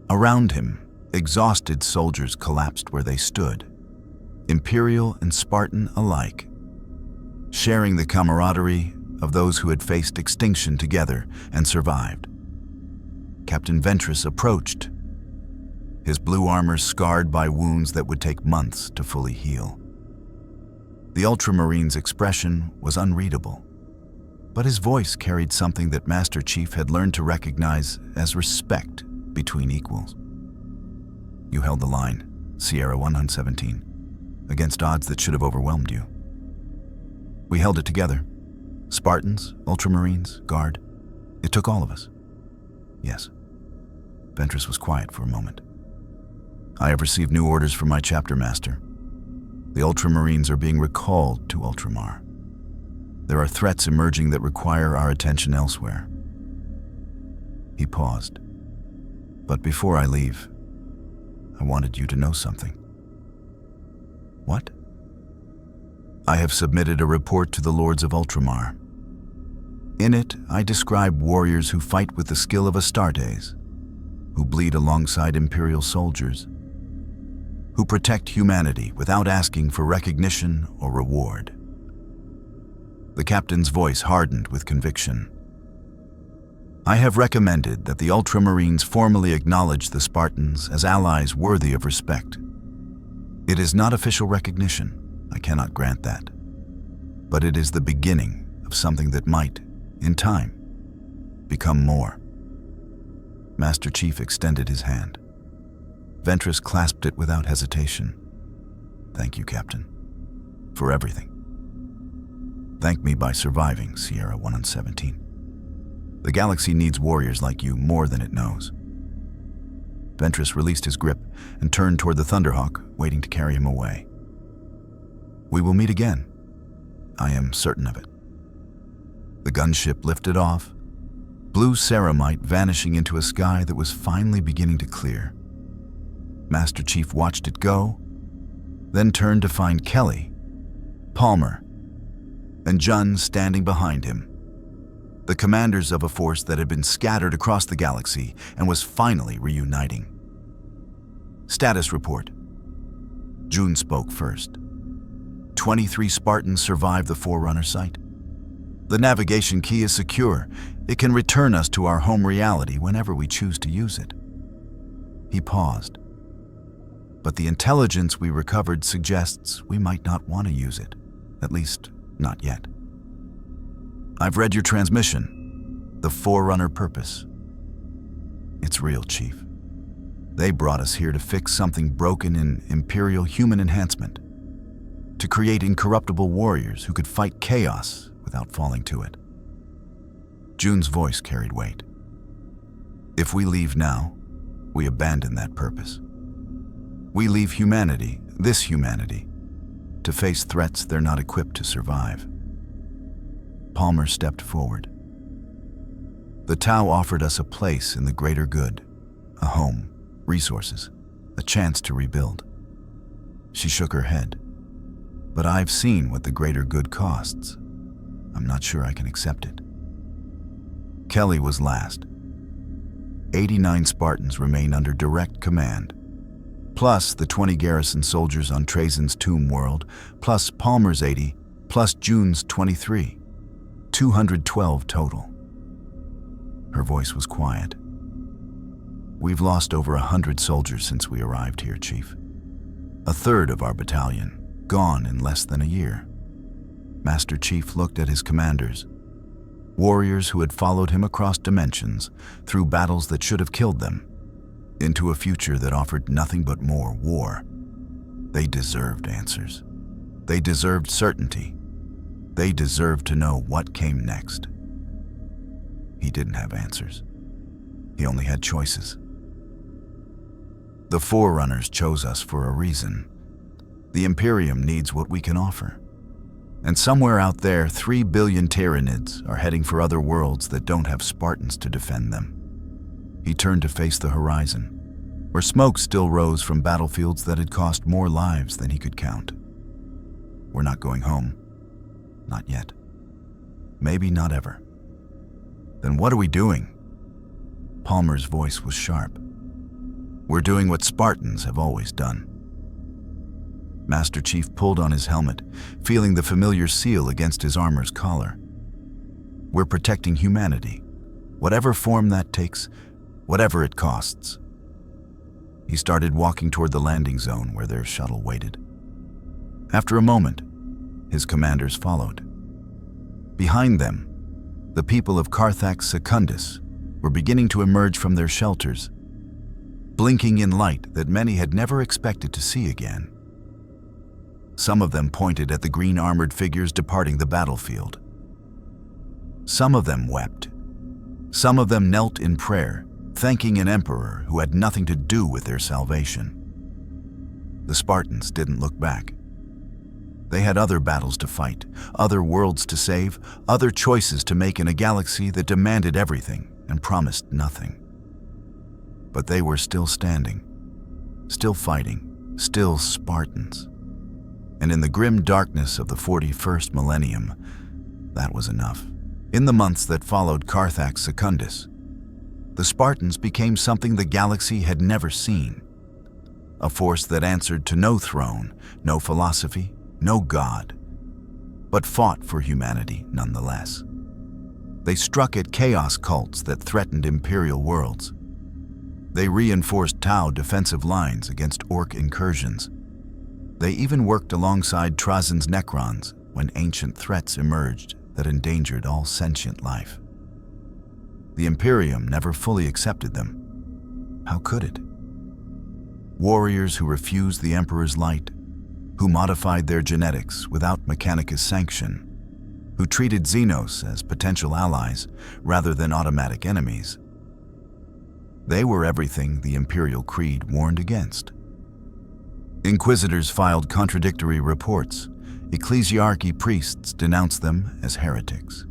Around him, exhausted soldiers collapsed where they stood, Imperial and Spartan alike, sharing the camaraderie of those who had faced extinction together and survived. Captain Ventress approached, his blue armor scarred by wounds that would take months to fully heal. The Ultramarines' expression was unreadable, but his voice carried something that Master Chief had learned to recognize as respect between equals. You held the line, Sierra 117, against odds that should have overwhelmed you. We held it together. Spartans, Ultramarines, Guard. It took all of us. Yes. Ventress was quiet for a moment. I have received new orders from my chapter master. The Ultramarines are being recalled to Ultramar. There are threats emerging that require our attention elsewhere. He paused. But before I leave, I wanted you to know something. What? I have submitted a report to the Lords of Ultramar. In it, I describe warriors who fight with the skill of Astartes, who bleed alongside Imperial soldiers, who protect humanity without asking for recognition or reward. The captain's voice hardened with conviction. I have recommended that the Ultramarines formally acknowledge the Spartans as allies worthy of respect. It is not official recognition, I cannot grant that. But it is the beginning of something that might, in time, become more. Master Chief extended his hand. Ventress clasped it without hesitation. Thank you, Captain, for everything. Thank me by surviving Sierra 117. The galaxy needs warriors like you more than it knows. Ventress released his grip and turned toward the Thunderhawk, waiting to carry him away. We will meet again. I am certain of it. The gunship lifted off, blue ceramite vanishing into a sky that was finally beginning to clear. Master Chief watched it go, then turned to find Kelly, Palmer, and Jun standing behind him, the commanders of a force that had been scattered across the galaxy and was finally reuniting. Status report. Jun spoke first. 23 Spartans survived the Forerunner site. The navigation key is secure. It can return us to our home reality whenever we choose to use it. He paused. But the intelligence we recovered suggests we might not want to use it, at least not yet. I've read your transmission, the Forerunner purpose. It's real, Chief. They brought us here to fix something broken in Imperial human enhancement, to create incorruptible warriors who could fight chaos without falling to it. Jun's voice carried weight. If we leave now, we abandon that purpose. We leave humanity, this humanity, to face threats they're not equipped to survive. Palmer stepped forward. The Tau offered us a place in the greater good, a home, resources, a chance to rebuild. She shook her head. But I've seen what the greater good costs. I'm not sure I can accept it. Kelly was last. 89 Spartans remain under direct command, plus the 20 garrison soldiers on Trajan's tomb world, plus Palmer's 80, plus Jun's 23. 212 total. Her voice was quiet. We've lost over 100 soldiers since we arrived here, Chief. A third of our battalion, gone in less than a year. Master Chief looked at his commanders, warriors who had followed him across dimensions, through battles that should have killed them, into a future that offered nothing but more war. They deserved answers. They deserved certainty. They deserved to know what came next. He didn't have answers. He only had choices. The Forerunners chose us for a reason. The Imperium needs what we can offer. And somewhere out there, 3 billion Tyranids are heading for other worlds that don't have Spartans to defend them. He turned to face the horizon, where smoke still rose from battlefields that had cost more lives than he could count. We're not going home. Not yet. Maybe not ever. Then what are we doing? Palmer's voice was sharp. We're doing what Spartans have always done. Master Chief pulled on his helmet, feeling the familiar seal against his armor's collar. We're protecting humanity, whatever form that takes, whatever it costs. He started walking toward the landing zone where their shuttle waited. After a moment, his commanders followed. Behind them, the people of Karthax Secundus were beginning to emerge from their shelters, blinking in light that many had never expected to see again. Some of them pointed at the green armored figures departing the battlefield. Some of them wept. Some of them knelt in prayer, thanking an emperor who had nothing to do with their salvation. The Spartans didn't look back. They had other battles to fight, other worlds to save, other choices to make in a galaxy that demanded everything and promised nothing. But they were still standing, still fighting, still Spartans. And in the grim darkness of the 41st millennium, that was enough. In the months that followed Karthax Secundus, the Spartans became something the galaxy had never seen. A force that answered to no throne, no philosophy, no god, but fought for humanity nonetheless. They struck at chaos cults that threatened imperial worlds. They reinforced Tau defensive lines against Orc incursions. They even worked alongside Trajan's Necrons when ancient threats emerged that endangered all sentient life. The Imperium never fully accepted them. How could it? Warriors who refused the Emperor's light, who modified their genetics without Mechanicus sanction, who treated Xenos as potential allies rather than automatic enemies. They were everything the Imperial Creed warned against. Inquisitors filed contradictory reports. Ecclesiarchy priests denounced them as heretics.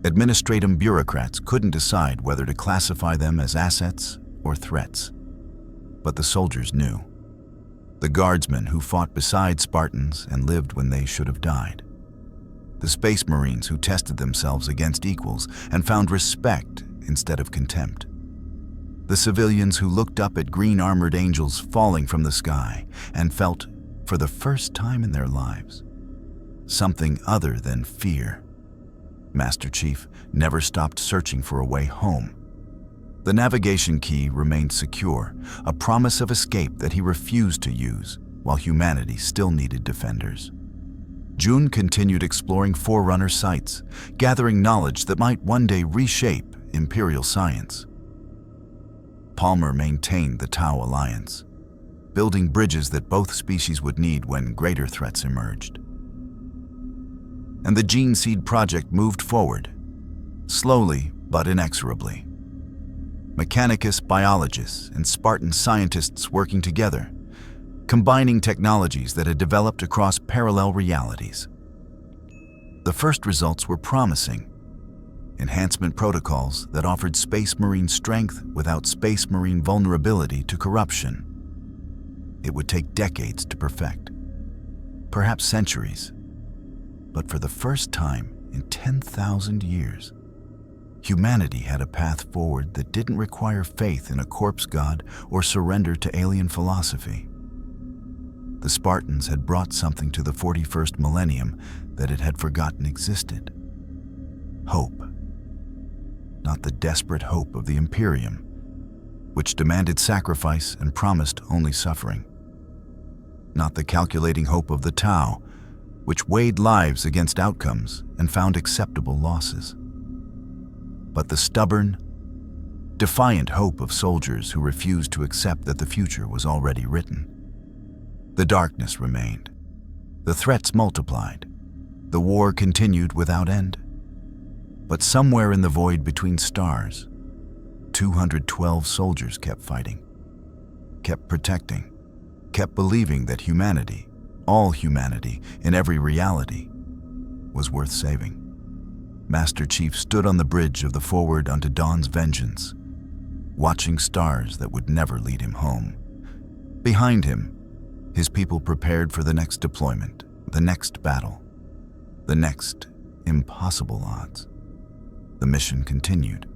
Administratum bureaucrats couldn't decide whether to classify them as assets or threats. But the soldiers knew. The guardsmen who fought beside Spartans and lived when they should have died. The Space Marines who tested themselves against equals and found respect instead of contempt. The civilians who looked up at green armored angels falling from the sky and felt, for the first time in their lives, something other than fear. Master Chief never stopped searching for a way home. The navigation key remained secure, a promise of escape that he refused to use, while humanity still needed defenders. June continued exploring Forerunner sites, gathering knowledge that might one day reshape Imperial science. Palmer maintained the Tau Alliance, building bridges that both species would need when greater threats emerged. And the Gene Seed Project moved forward, slowly but inexorably. Mechanicus biologists and Spartan scientists working together, combining technologies that had developed across parallel realities. The first results were promising. Enhancement protocols that offered Space Marine strength without Space Marine vulnerability to corruption. It would take decades to perfect, perhaps centuries. But for the first time in 10,000 years, humanity had a path forward that didn't require faith in a corpse god or surrender to alien philosophy. The Spartans had brought something to the 41st millennium that it had forgotten existed. Hope. Not the desperate hope of the Imperium, which demanded sacrifice and promised only suffering. Not the calculating hope of the Tau, which weighed lives against outcomes and found acceptable losses. But the stubborn, defiant hope of soldiers who refused to accept that the future was already written. The darkness remained. The threats multiplied. The war continued without end. But somewhere in the void between stars, 212 soldiers kept fighting, kept protecting, kept believing that humanity, all humanity, in every reality, was worth saving. Master Chief stood on the bridge of the forward unto Dawn's vengeance, watching stars that would never lead him home. Behind him, his people prepared for the next deployment, the next battle, the next impossible odds. The mission continued.